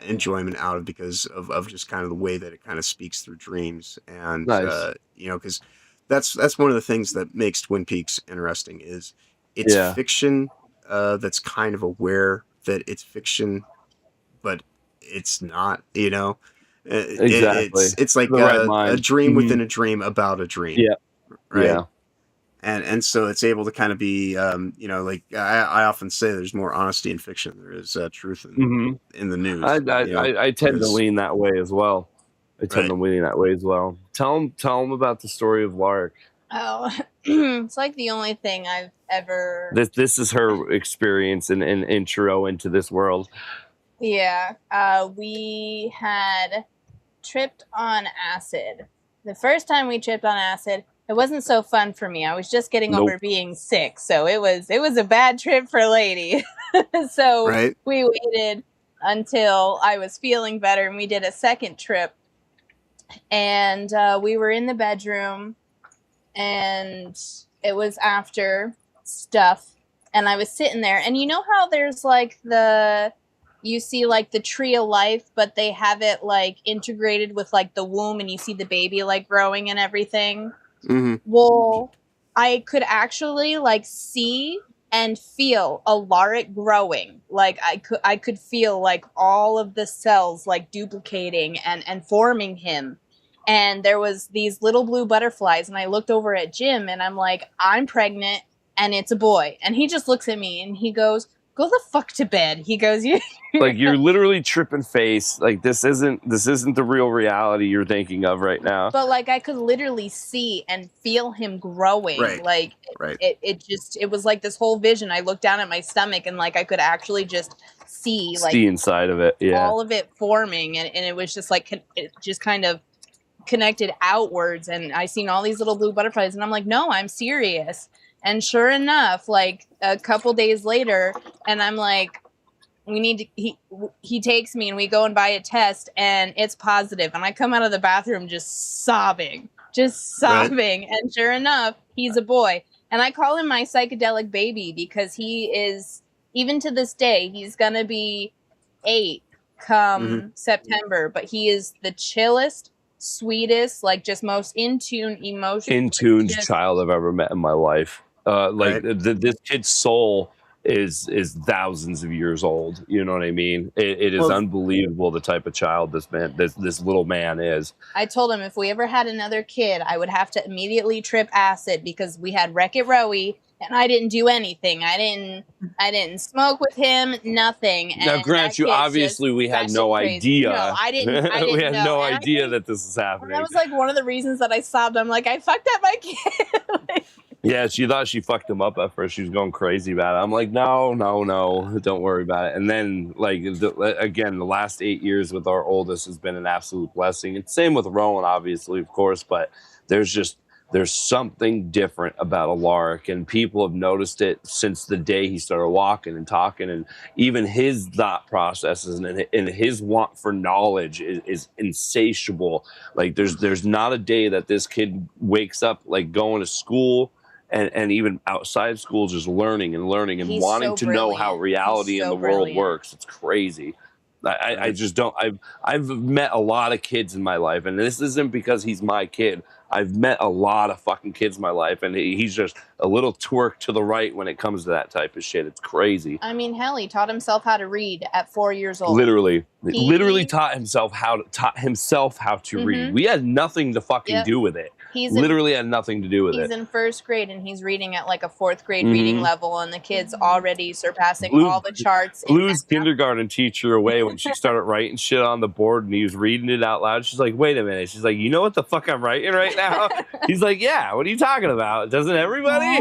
S6: enjoyment out of because of just kind of the way that it kind of speaks through dreams, and
S7: Nice.
S6: because that's one of the things that makes Twin Peaks interesting is it's
S7: Yeah.
S6: fiction that's kind of aware that it's fiction, but it's not.
S7: Exactly.
S6: It's like
S7: The right
S6: a
S7: mind.
S6: dream
S7: Mhm.
S6: within a dream about a dream,
S7: Yeah.
S6: right?
S7: Yeah.
S6: And so it's able to kind of be like I often say there's more honesty in fiction than there is truth
S7: Mhm.
S6: in the news.
S7: I tend to
S6: because
S7: lean that way as well. I tend to
S6: right.
S7: lean that way as well. Tell him about the story of Lark.
S8: Oh, it's like the only thing I've ever.
S7: This is her experience and intro into this world.
S8: Yeah, we had tripped on acid. The first time we tripped on acid, it wasn't so fun for me. I was just getting
S7: Nope.
S8: over being sick, so it was a bad trip for Lady. So
S6: Right.
S8: we waited until I was feeling better, and we did a second trip. And we were in the bedroom, and it was after stuff, and I was sitting there, and you know how there's like you see like the tree of life, but they have it like integrated with like the womb, and you see the baby like growing and everything.
S6: Mm-hmm.
S8: Well, I could actually like see and feel Alaric growing. Like I could feel like all of the cells like duplicating and forming him. And there was these little blue butterflies, and I looked over at Jim, and I'm like, I'm pregnant and it's a boy. And he just looks at me and he goes, go the fuck to bed. He goes, you
S7: Like you're literally tripping face. Like this isn't the real reality you're thinking of right now.
S8: But like I could literally see and feel him growing.
S6: Right.
S8: Like
S6: Right.
S8: it was like this whole vision. I looked down at my stomach, and like I could actually just see like
S7: See inside of it. Yeah.
S8: all of it forming, and it was just like it just kind of connected outwards, and I seen all these little blue butterflies, and I'm like, no, I'm serious. And sure enough, like a couple days later, and I'm like, he takes me, and we go and buy a test, and it's positive. And I come out of the bathroom just sobbing.
S6: Right.
S8: And sure enough, he's a boy. And I call him my psychedelic baby because he is, even to this day, he's gonna be 8 come September, but he is the chillest, sweetest, like just most in tune, emotional,
S7: In tuned
S8: just
S7: child I've ever met in my life. Like
S6: Right.
S7: this kid's soul is thousands of years old. You know what I mean? It is
S6: Well,
S7: unbelievable the type of child this little man is.
S8: I told him if we ever had another kid, I would have to immediately trip acid because we had Wreck-It Rowie and I didn't do anything. I didn't smoke with him, nothing. And
S7: Now, grant
S8: that
S7: you,
S8: kid
S7: obviously,
S8: just
S7: we had
S8: batshit
S7: no
S8: crazy. No,
S7: idea.
S8: I didn't
S7: We had
S8: know.
S7: no
S8: And I
S7: idea
S8: think
S7: that this was
S8: that
S7: happening.
S8: was like one of the reasons that I sobbed. I'm like, I fucked up my kid. Like,
S7: Yeah, she thought she fucked him up at first. She was going crazy about it. I'm like, no, don't worry about it. And then, like, again, the last 8 years with our oldest has been an absolute blessing. And same with Rowan, obviously, of course. But there's something different about Alaric, and people have noticed it since the day he started walking and talking, and even his thought processes and his want for knowledge is insatiable. Like, there's not a day that this kid wakes up like going to school and even outside school just learning and
S8: he's
S7: wanting
S8: so
S7: to know how
S8: brilliant.
S7: reality
S8: He's
S7: in
S8: so
S7: the world
S8: brilliant.
S7: works. It's crazy. I just don't. I've met a lot of kids in my life, and this isn't because he's my kid. I've met a lot of fucking kids in my life, and he's just a little twerk to the right when it comes to that type of shit. It's crazy.
S8: I mean, hell, he taught himself how to read at 4 years old.
S7: Literally
S8: He-
S7: taught himself how to read.
S8: Mhm.
S7: We had nothing to fucking
S8: Yep.
S7: do with it.
S8: He's in,
S7: Literally had nothing to do with
S8: he's
S7: it.
S8: in first grade and he's reading at like a fourth grade reading
S7: Mhm.
S8: level, and the kid's already surpassing
S7: Blue-
S8: all the charts. in
S7: Blew his
S8: math.
S7: kindergarten teacher away when she started writing shit on the board and he was reading it out loud. She's like, wait a minute. She's like, you know what the fuck I'm writing right now? He's like, yeah, what are you talking about? Doesn't everybody?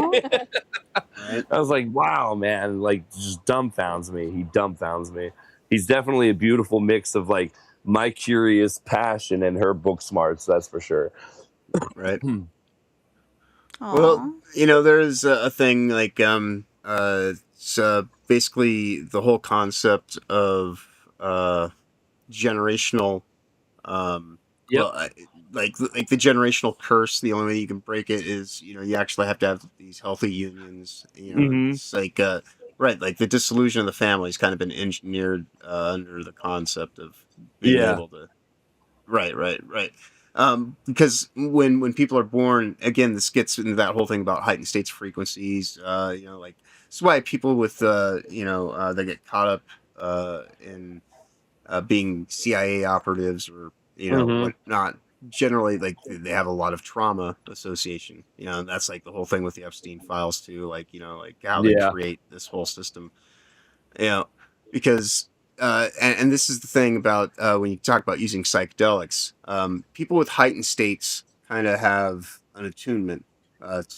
S7: I was like, wow, man, like, just dumbfounds me. He dumbfounds me. He's definitely a beautiful mix of like my curious passion and her book smarts, that's for sure.
S6: right.
S2: Aw.
S6: Well, there's a thing like it's basically the whole concept of generational
S7: Yep.
S6: well, like the generational curse. The only way you can break it is you actually have to have these healthy unions.
S7: Mhm.
S6: It's like right, like the dissolution of the family has kind of been engineered under the concept of being
S7: Yeah.
S6: able to. Right. Because when people are born, again, this gets into that whole thing about heightened states frequencies. Like that's why people with they get caught up in being CIA operatives or
S7: Mhm.
S6: whatnot. Generally, like they have a lot of trauma association. And that's like the whole thing with the Epstein files too. Like like how they
S7: Yeah.
S6: create this whole system. Because and this is the thing about when you talk about using psychedelics, people with heightened states kind of have an attunement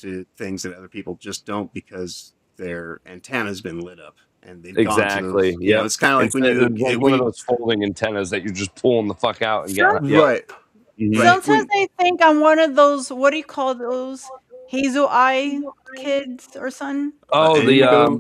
S6: to things that other people just don't because their antenna's been lit up and they've gone to
S7: Exactly.
S6: those.
S7: Yeah.
S6: It's kind of like when
S7: It's
S6: you
S7: like one of those folding antennas that you're just pulling the fuck out and getting.
S2: Some-
S7: Yeah.
S6: right.
S7: Mhm.
S6: Right.
S2: Sometimes I think I'm one of those, what do you call those? Hazel Eye kids or something?
S7: Oh, the
S6: indigo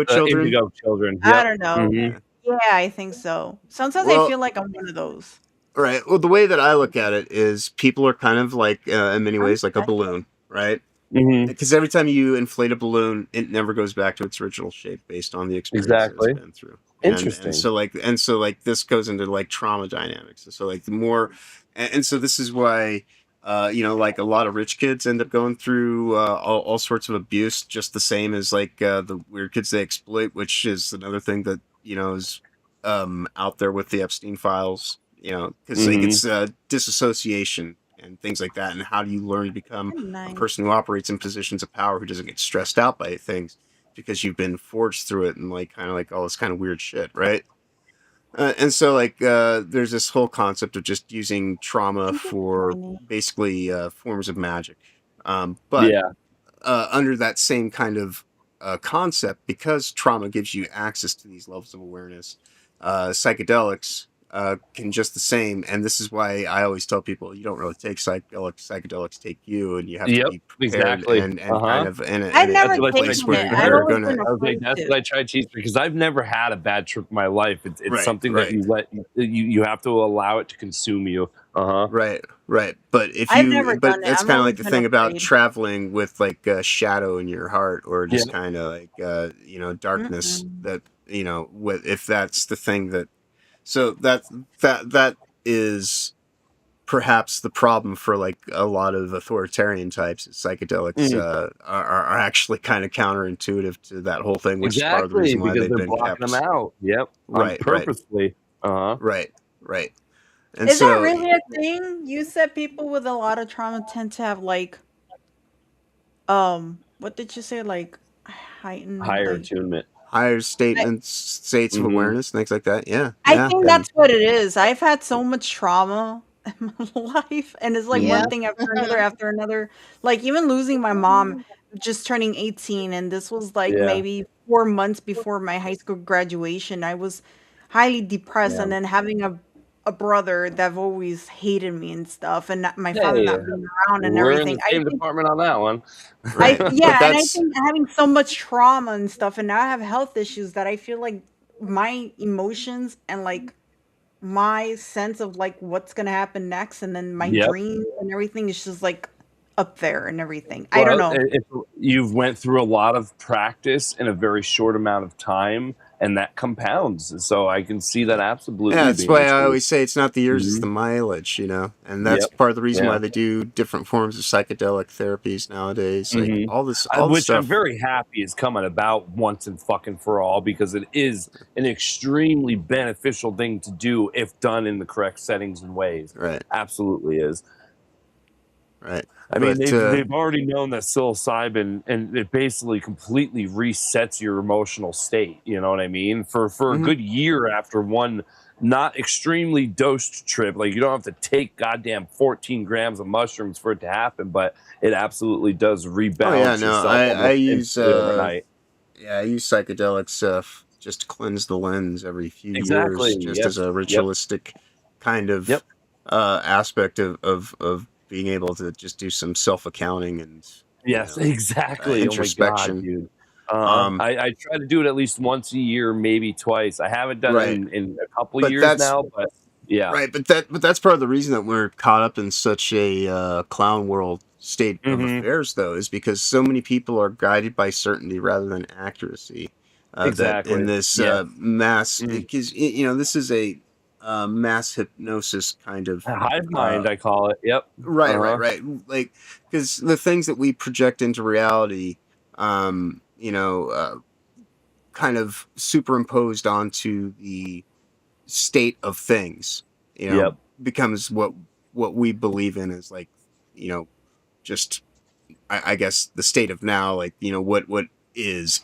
S7: the
S6: children.
S7: indigo children.
S2: I
S7: Yep.
S2: don't know.
S7: Mhm.
S2: Yeah, I think so. Sometimes I
S6: Well-
S2: feel like I'm one of those.
S6: Right. Well, the way that I look at it is people are kind of like, in many ways, like a balloon, right?
S7: Mhm.
S6: Because every time you inflate a balloon, it never goes back to its original shape based on the experience
S7: Exactly.
S6: it's been through. And
S7: Interesting.
S6: so like this goes into like trauma dynamics. So like the more, and so this is why, like a lot of rich kids end up going through all sorts of abuse, just the same as like the weird kids they exploit, which is another thing that is out there with the Epstein files. Because like
S7: Mhm.
S6: it's disassociation and things like that, and how do you learn to become
S2: Nice.
S6: a person who operates in positions of power who doesn't get stressed out by things because you've been forged through it and like kind of like all this kind of weird shit, right? And so like there's this whole concept of just using trauma for basically forms of magic, but
S7: Yeah.
S6: under that same kind of concept, because trauma gives you access to these levels of awareness, psychedelics can just the same. And this is why I always tell people you don't really take psychedelics take you, and you have
S7: Yep,
S6: to be prepared
S7: exactly.
S6: and
S7: Uh-huh.
S6: kind of in
S2: I've
S6: a
S2: never
S7: That's what I
S6: place
S2: taken
S6: where
S2: it.
S7: tried
S2: I've
S6: you're
S2: always
S6: gonna
S2: been
S7: I was like,
S2: afraid
S7: that's
S2: to.
S7: what I try to teach because I've never had a bad trip in my life. It's
S6: Right,
S7: something
S6: right.
S7: that you let you have to allow it to consume you. Uh huh.
S6: right. But if
S2: I've
S6: you
S2: never
S6: but
S2: done it.
S6: that's
S2: I'm
S6: kind of
S2: always
S6: like the
S2: been
S6: thing about
S2: afraid.
S6: traveling with like a shadow in your heart, or just
S7: Yeah.
S6: kind of like darkness
S2: Mm-mm.
S6: that with if that's the thing that so that is perhaps the problem for like a lot of authoritarian types is psychedelics are actually kind of counterintuitive to that whole thing, which is part of the
S7: Exactly,
S6: reason why
S7: because
S6: they've
S7: they're
S6: been
S7: blocking
S6: kept.
S7: them out. Yep,
S6: Right, right,
S7: purposely. Uh-huh.
S6: right, right. And
S2: Is that
S6: so,
S2: really a thing? You said people with a lot of trauma tend to have like what did you say? Like heightened
S7: Higher
S2: like
S7: attunement.
S6: higher
S2: I,
S6: states of
S7: Mhm.
S6: awareness, things like that. Yeah,
S2: I
S6: yeah.
S2: think
S6: And
S2: that's what it is. I've had so much trauma in my life, and it's like
S6: hmm
S2: one
S8: Yep.
S2: thing after another after another. Like even losing my mom, just turning 18, and this was like
S7: Yeah,
S2: maybe 4 months before my high school graduation. I was highly depressed,
S7: yeah.
S2: and then having a brother that always hated me and stuff, and my father
S7: Hey,
S2: not being around and
S7: we're in
S2: everything.
S7: the
S2: I
S7: same
S2: think
S7: department on that one.
S6: right. But
S2: yeah, and I
S6: that's
S2: think having so much trauma and stuff, and now I have health issues that I feel like my emotions and like my sense of like what's gonna happen next, and then my
S7: Yep.
S2: dreams and everything is just like up there and everything. I don't
S7: Well,
S2: know.
S7: if you've went through a lot of practice in a very short amount of time, and that compounds. So I can see that
S6: yeah.
S7: absolutely
S6: That's
S7: being
S6: why
S7: the
S6: I
S7: truth.
S6: always say it's not the years, it's
S7: Mhm.
S6: the mileage. And that's
S7: Yep.
S6: part of the reason why
S7: Yeah.
S6: they do different forms of psychedelic therapies nowadays. Like
S7: Mhm.
S6: all the
S7: Which I'm
S6: stuff.
S7: very happy is coming about once and fucking for all, because it is an extremely beneficial thing to do if done in the correct settings and ways.
S6: Right,
S7: Absolutely is.
S6: right.
S7: I mean,
S6: But
S7: they've already known that psilocybin, and it basically completely resets your emotional state. You know what I mean? For a
S6: mhm.
S7: good year after one not extremely dosed trip, like you don't have to take goddamn 14 grams of mushrooms for it to happen, but it absolutely does
S6: Oh yeah,
S7: rebalance
S6: no,
S7: yourself
S6: I
S7: almost
S6: use
S7: instantly overnight.
S6: I use psychedelic stuff just to cleanse the lens every few
S7: Exactly.
S6: years, just
S7: Yep.
S6: as a
S7: Yep.
S6: ritualistic kind
S7: Yep.
S6: of aspect of being able to just do some self accounting and you
S7: Yes.
S6: know
S7: Exactly. Oh my god,
S6: introspection.
S7: dude.
S6: Um,
S7: I try to do it at least once a year, maybe twice. I haven't done it
S6: right,
S7: in a couple
S6: but
S7: years
S6: that's
S7: now, but yeah.
S6: right, but that's part of the reason that we're caught up in such a clown world state of
S7: Mhm.
S6: affairs, though, is because so many people are guided by certainty rather than accuracy. That in
S7: Exactly.
S6: this
S7: Yes.
S6: mass,
S7: Mm.
S6: because this is a mass hypnosis kind of.
S7: A hive
S6: Uh,
S7: mind, I call it. Yep.
S6: right, right,
S7: Uh-huh.
S6: right. Like, because the things that we project into reality, kind of superimposed onto the state of things,
S7: Yep.
S6: becomes what we believe in as like, you know, just I guess the state of now, like what is.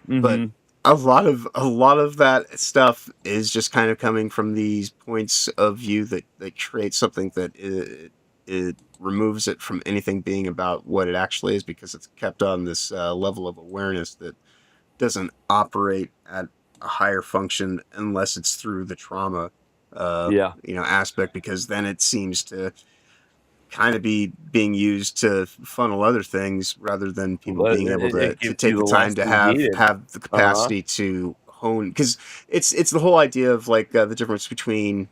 S6: But
S7: Mhm.
S6: a lot of that stuff is just kind of coming from these points of view that create something that it removes it from anything being about what it actually is, because it's kept on this level of awareness that doesn't operate at a higher function unless it's through the trauma
S7: Yeah.
S6: aspect, because then it seems to kind of be being used to funnel other things rather than people
S7: But
S6: being able
S7: it
S6: to
S7: gives you
S6: take the
S7: the
S6: time to
S7: lessons needed.
S6: have the
S7: Uh-huh.
S6: capacity to hone, because it's the whole idea of like the difference between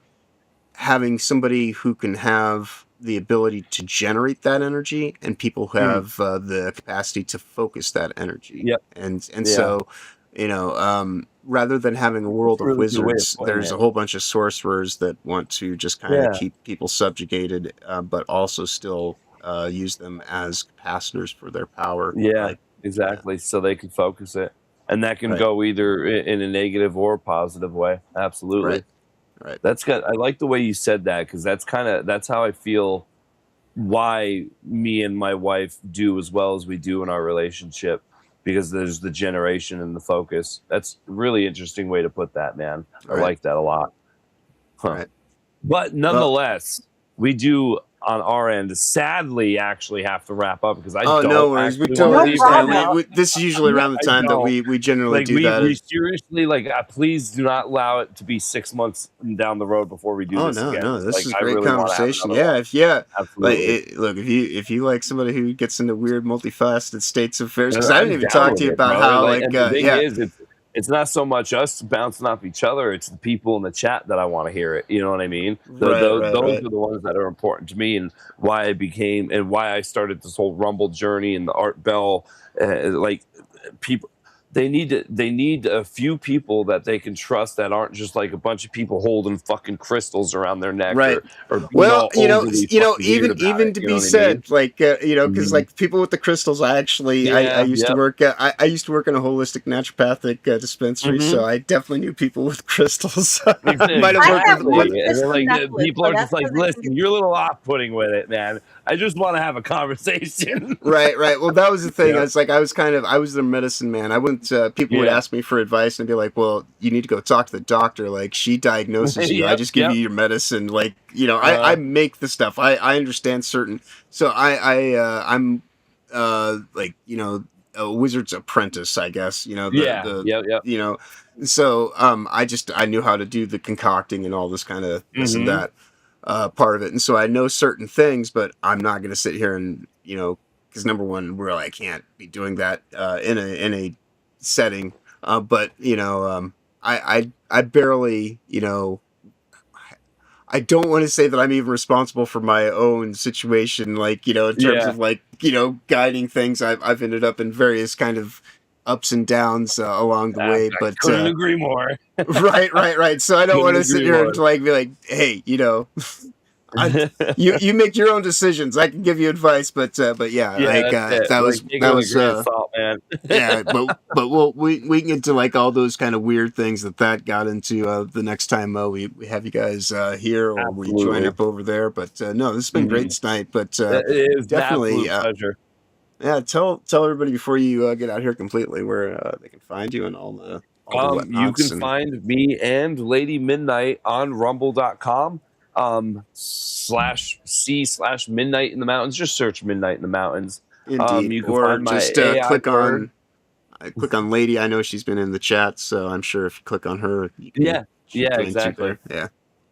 S6: having somebody who can have the ability to generate that energy and people who
S7: Mhm.
S6: have the capacity to focus that energy.
S7: Yep.
S6: And
S7: Yeah.
S6: so rather than having a world
S7: That's a
S6: of
S7: really good way of
S6: wizards,
S7: putting
S6: there's
S7: it.
S6: a whole bunch of sorcerers that want to just kind of
S7: Yeah.
S6: keep people subjugated, but also still use them as capacitors for their power.
S7: Yeah,
S6: Like, yeah,
S7: exactly, so they can focus it, and that can
S6: right,
S7: go either in a negative or a positive way.
S6: right,
S7: Absolutely.
S6: right,
S7: That's good. I like the way you said that, because that's how I feel why me and my wife do as well as we do in our relationship, because there's the generation and the focus. That's a really interesting way to put that, man. I
S6: right,
S7: like that a lot. Huh.
S6: right.
S7: But
S6: Well,
S7: nonetheless, we do on our end sadly actually have to wrap up, because I
S6: oh, no
S7: don't
S6: worries. We
S7: actually want
S2: No
S7: to
S6: totally
S7: leave right
S6: understand.
S2: problem.
S7: now.
S6: This is usually around the
S7: I
S6: time that
S7: don't.
S6: we generally
S7: Like
S6: do that.
S7: we seriously, like, please do not allow it to be 6 months down the road before we do
S6: Oh
S7: this
S6: no,
S7: again.
S6: no,
S7: It's
S6: this
S7: like
S6: is
S7: I
S6: great
S7: really want to have
S6: conversation.
S7: another
S6: Yeah,
S7: one.
S6: if yeah, like
S7: Absolutely.
S6: look, if you like somebody who gets into weird, multifaceted states of affairs,
S7: And
S6: because I didn't
S7: I'm
S6: even
S7: down
S6: talk to
S7: with
S6: you
S7: it,
S6: about
S7: brother.
S6: how
S7: Like,
S6: like
S7: and the thing
S6: yeah,
S7: is, it's not so much us bouncing off each other; it's the people in the chat that I want to hear it. You know what I mean?
S6: right, right,
S7: Those
S6: right,
S7: are the ones that are important to me, and why I started this whole Rumble journey and the Art Bell, like people. they need a few people that they can trust that aren't just like a bunch of people holding fucking crystals around their neck
S6: Right.
S7: or being
S6: Well,
S7: all overly fucking weird
S6: even
S7: about
S6: even
S7: it.
S6: to
S7: You know
S6: be
S7: what I mean?
S6: said, like because
S7: Mhm.
S6: like people with the crystals, I
S7: Yeah.
S6: used to
S7: Yep.
S6: work I used to work in a holistic naturopathic dispensary, so
S7: Mhm.
S6: I definitely knew people with crystals. Might have worked
S2: I have
S6: with
S2: one
S7: Exactly. And
S2: crystal
S7: they're like,
S2: necklace,
S7: people
S2: but
S7: are
S2: that's
S7: just like,
S2: because I think
S7: listen, you're a little off-putting with it, man. I just want to have a conversation.
S6: Right, right. Well, that was the thing.
S7: Yeah.
S6: I was their medicine man. I wouldn't. People would
S7: Yeah.
S6: ask me for advice, and I'd be like, "Well, you need to go talk to the doctor. Like, she diagnoses you. I
S7: Yep.
S6: just give
S7: Yep.
S6: you your medicine. Like, I
S7: Uh,
S6: make the stuff. I understand certain. So I'm like a wizard's apprentice, I guess.
S7: yeah. Yep. Yep.
S6: So I knew how to do the concocting and all this kind of this and
S7: Mhm.
S6: that part of it, and so I know certain things, but I'm not going to sit here and because number one, really, I can't be doing that in a setting. But I barely I don't want to say that I'm even responsible for my own situation, like in terms
S7: Yeah.
S6: of like guiding things. I've ended up in various kind of ups and downs along the way,
S7: I
S6: but
S7: couldn't agree more.
S6: right. So I don't want
S7: Couldn't
S6: to sit
S7: agree
S6: here
S7: more.
S6: and like be like, hey, you make your own decisions. I can give you advice, but yeah,
S7: Yeah,
S6: like
S7: that's it.
S6: that
S7: Like,
S6: was
S7: take it with a grain of salt, man.
S6: yeah, but we can get to like all those kind of weird things that got into the next time we have you guys here or we join
S7: Absolutely.
S6: up over there. But no, this has been great
S7: Mhm.
S6: tonight. But
S7: It is an
S6: definitely,
S7: absolute pleasure.
S6: yeah. Tell everybody before you get out here completely where they can find you and all the
S7: You
S6: whatnots
S7: can
S6: and
S7: find me and Lady Midnight on rumble.com /C/Midnight in the Mountains. Just search Midnight in the Mountains.
S6: indeed,
S7: You can
S6: or
S7: find my
S6: just
S7: AI bird.
S6: click on Lady. I know she's been in the chat, so I'm sure if you click on her, you can
S7: Yeah,
S6: join you
S7: exactly.
S6: there.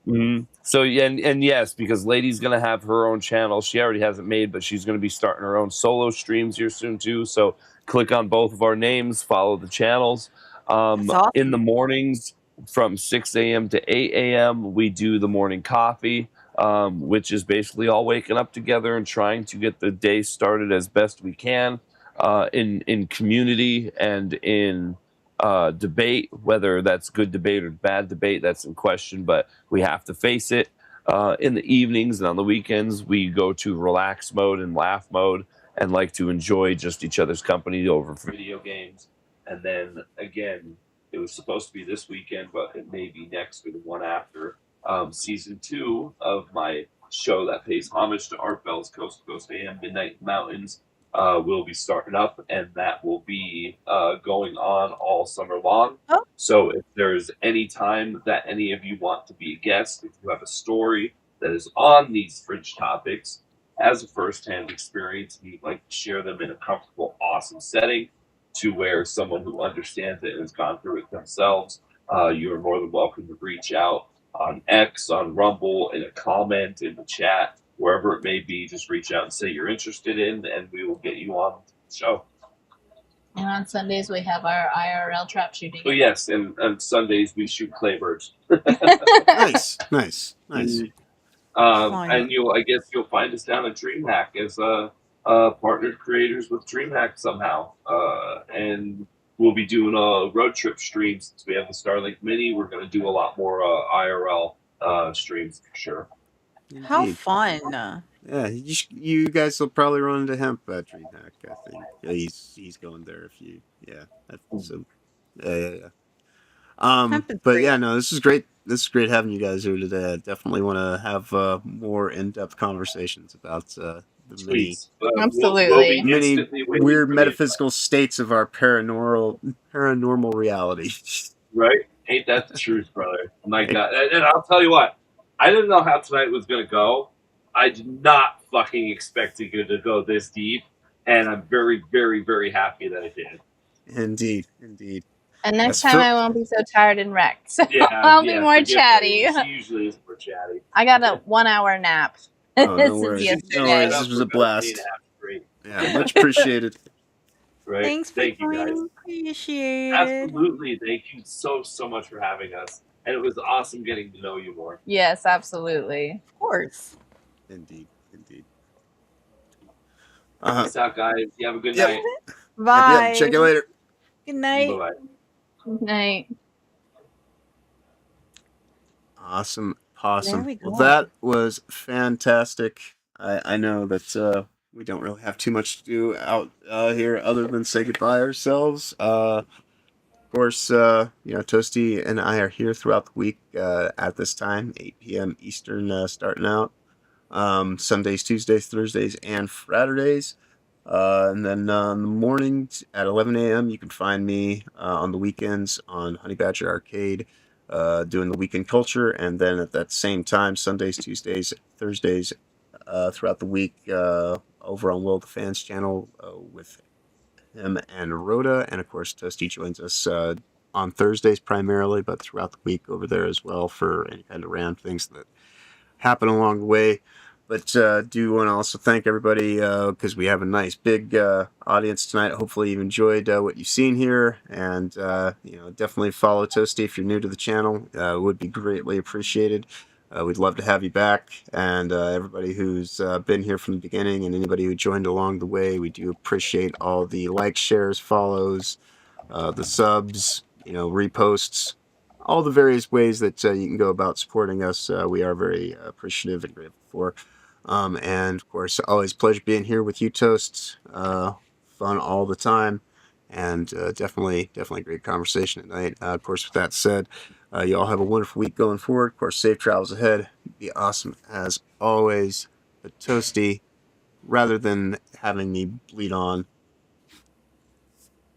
S6: Yeah.
S7: So yeah, and yes, because Lady's gonna have her own channel. She already has it made, but she's gonna be starting her own solo streams here soon too. So click on both of our names, follow the channels.
S2: that's
S7: In the
S2: awesome.
S7: mornings from 6 a.m. to 8 a.m. we do the morning coffee, which is basically all waking up together and trying to get the day started as best we can in community and in debate, whether that's good debate or bad debate, that's in question, but we have to face it. In the evenings and on the weekends, we go to relax mode and laugh mode and like to enjoy just each other's company over video games. And then again, it was supposed to be this weekend, but it may be next or the one after. Season 2 of my show that pays homage to Art Bell's Coast to Coast AM Midnight Mountains will be starting up, and that will be going on all summer long.
S2: Oh,
S7: So if there's any time that any of you want to be a guest, if you have a story that is on these fringe topics as a first-hand experience, and you'd like to share them in a comfortable, awesome setting to where someone who understands it and has gone through it themselves, you are more than welcome to reach out on X, on Rumble, in a comment, in the chat, wherever it may be. Just reach out and say you're interested in, and we will get you on the show.
S8: And on Sundays we have our IRL trap shooting.
S7: Oh yes, and on Sundays we shoot claybirds.
S6: Nice.
S2: fun.
S7: And I guess you'll find us down at DreamHack as partnered creators with DreamHack somehow. And we'll be doing road trip streams since we have the Starlink Mini. We're going to do a lot more IRL streams for sure.
S2: How
S6: Indeed.
S2: fun.
S6: Yeah, you guys will probably run into Hemp at DreamHack. I think he's going there if you. Yeah. So. Yeah.
S2: Hemp is
S6: But
S2: great.
S6: yeah, no, this is great. This is great having you guys here today. I definitely want to have more in-depth conversations about the many
S7: Sweet. We'll be
S8: Absolutely.
S6: many
S7: instantly waiting
S6: weird
S7: for the
S6: metaphysical states of our paranormal reality.
S7: right? Ain't that the truth, brother? My God. And I'll tell you what, I didn't know how tonight was going to go. I did not fucking expect it to go this deep. And I'm very, very, very happy that it did.
S6: Indeed.
S8: And next
S6: Yes,
S8: time
S6: Phil-
S8: I won't be so tired and wrecked. So
S7: Yeah,
S8: I'll be more
S7: forget
S8: chatty.
S7: that. He usually is more chatty.
S8: I got a 1 hour nap
S6: Oh, no
S8: since
S6: worries.
S8: yesterday.
S6: No worries. This was a blast.
S7: Great.
S6: Yeah, much appreciated.
S7: Right.
S2: Thanks for
S7: Thank you guys.
S2: joining. Appreciate it.
S7: Absolutely. Thank you so much for having us. And it was awesome getting to know you more.
S8: Yes, absolutely.
S2: Of course.
S6: Indeed.
S7: Peace out, guys. You have a good
S6: Yep.
S7: night.
S2: Bye.
S6: Check you later.
S2: Good night.
S7: Bye-bye.
S8: Good night.
S6: Awesome. Awesome.
S2: There we
S6: Well,
S2: go.
S6: that was fantastic. I know that we don't really have too much to do out here other than say goodbye ourselves. Of course, Toasty and I are here throughout the week at this time, 8 p.m. Eastern, starting out. Sundays, Tuesdays, Thursdays, and Fridays. And then in the mornings at 11 a.m., you can find me on the weekends on Honey Badger Arcade doing the weekend culture. And then at that same time, Sundays, Tuesdays, Thursdays, throughout the week over on Will the Fans channel with him and Rhoda. And of course, Toasty joins us on Thursdays primarily, but throughout the week over there as well for any kind of random things that happen along the way. But do want to also thank everybody because we have a nice big audience tonight. Hopefully you've enjoyed what you've seen here, and definitely follow Toasty if you're new to the channel. It would be greatly appreciated. We'd love to have you back, and everybody who's been here from the beginning and anybody who joined along the way, we do appreciate all the likes, shares, follows, the subs, reposts, all the various ways that you can go about supporting us. We are very appreciative and grateful for. And of course, always a pleasure being here with you, Toasts. Fun all the time, and definitely great conversation tonight. Of course, with that said, you all have a wonderful week going forward. Of course, safe travels ahead. Be awesome as always. But Toasty, rather than having me bleed on,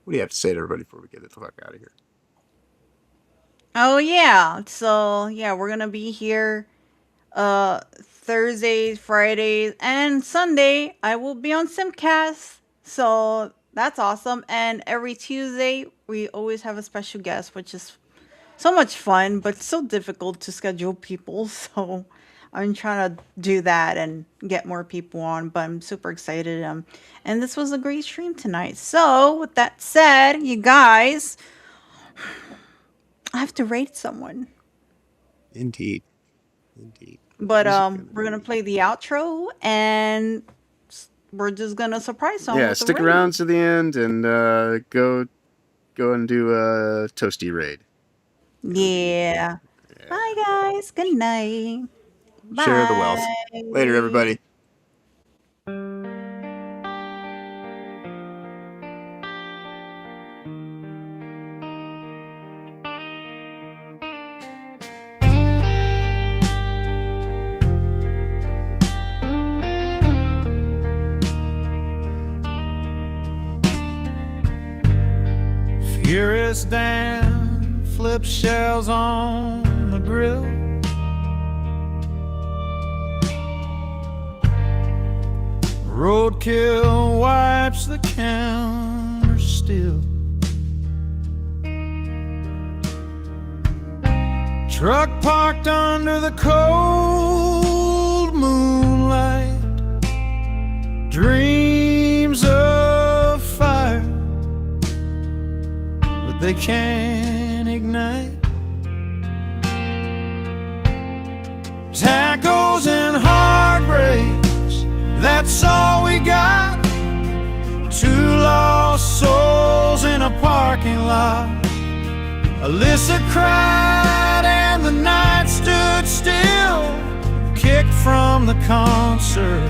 S6: what do you have to say to everybody before we get the fuck out of here?
S2: Oh yeah. So yeah, we're gonna be here Thursdays, Fridays, and Sunday. I will be on Simcast. So that's awesome. And every Tuesday we always have a special guest, which is so much fun, but so difficult to schedule people. So I'm trying to do that and get more people on, but I'm super excited. And this was a great stream tonight. So with that said, you guys, I have to rate someone.
S6: Indeed.
S2: But we're gonna play the outro, and we're just gonna surprise someone.
S6: Yeah,
S2: with a
S6: stick
S2: raid.
S6: around to the end and go and do a Toasty raid.
S2: Yeah. Bye, guys. Good night. Bye.
S6: Share the wealth. Later, everybody.
S9: Furious Dan flips shells on the grill. Roadkill wipes the counter still. Truck parked under the cold moonlight. Dreams of fire, but they can't ignite. Tacos and heartbreaks, that's all we got. Two lost souls in a parking lot. Alyssa cried and the night stood still. Kicked from the concert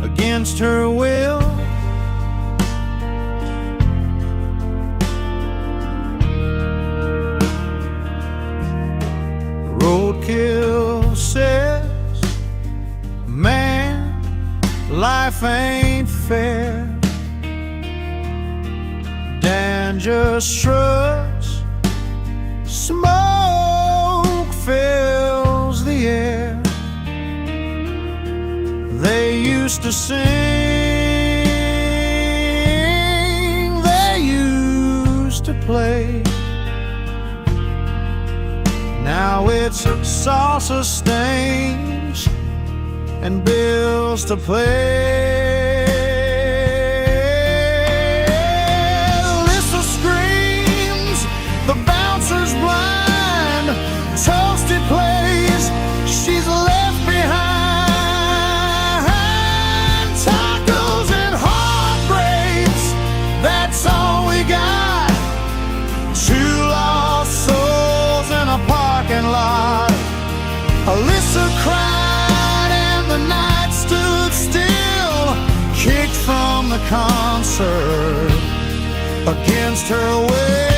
S9: against her will. Roadkill says, man, life ain't fair. Dan just shrugs, smoke fills the air. They used to sing, they used to play. Now it's salsa stains and bills to pay. Alyssa screams, the bouncer's blind. Toasty plays, she's left behind. Tacos and heartbreaks, that's all we got. against her will.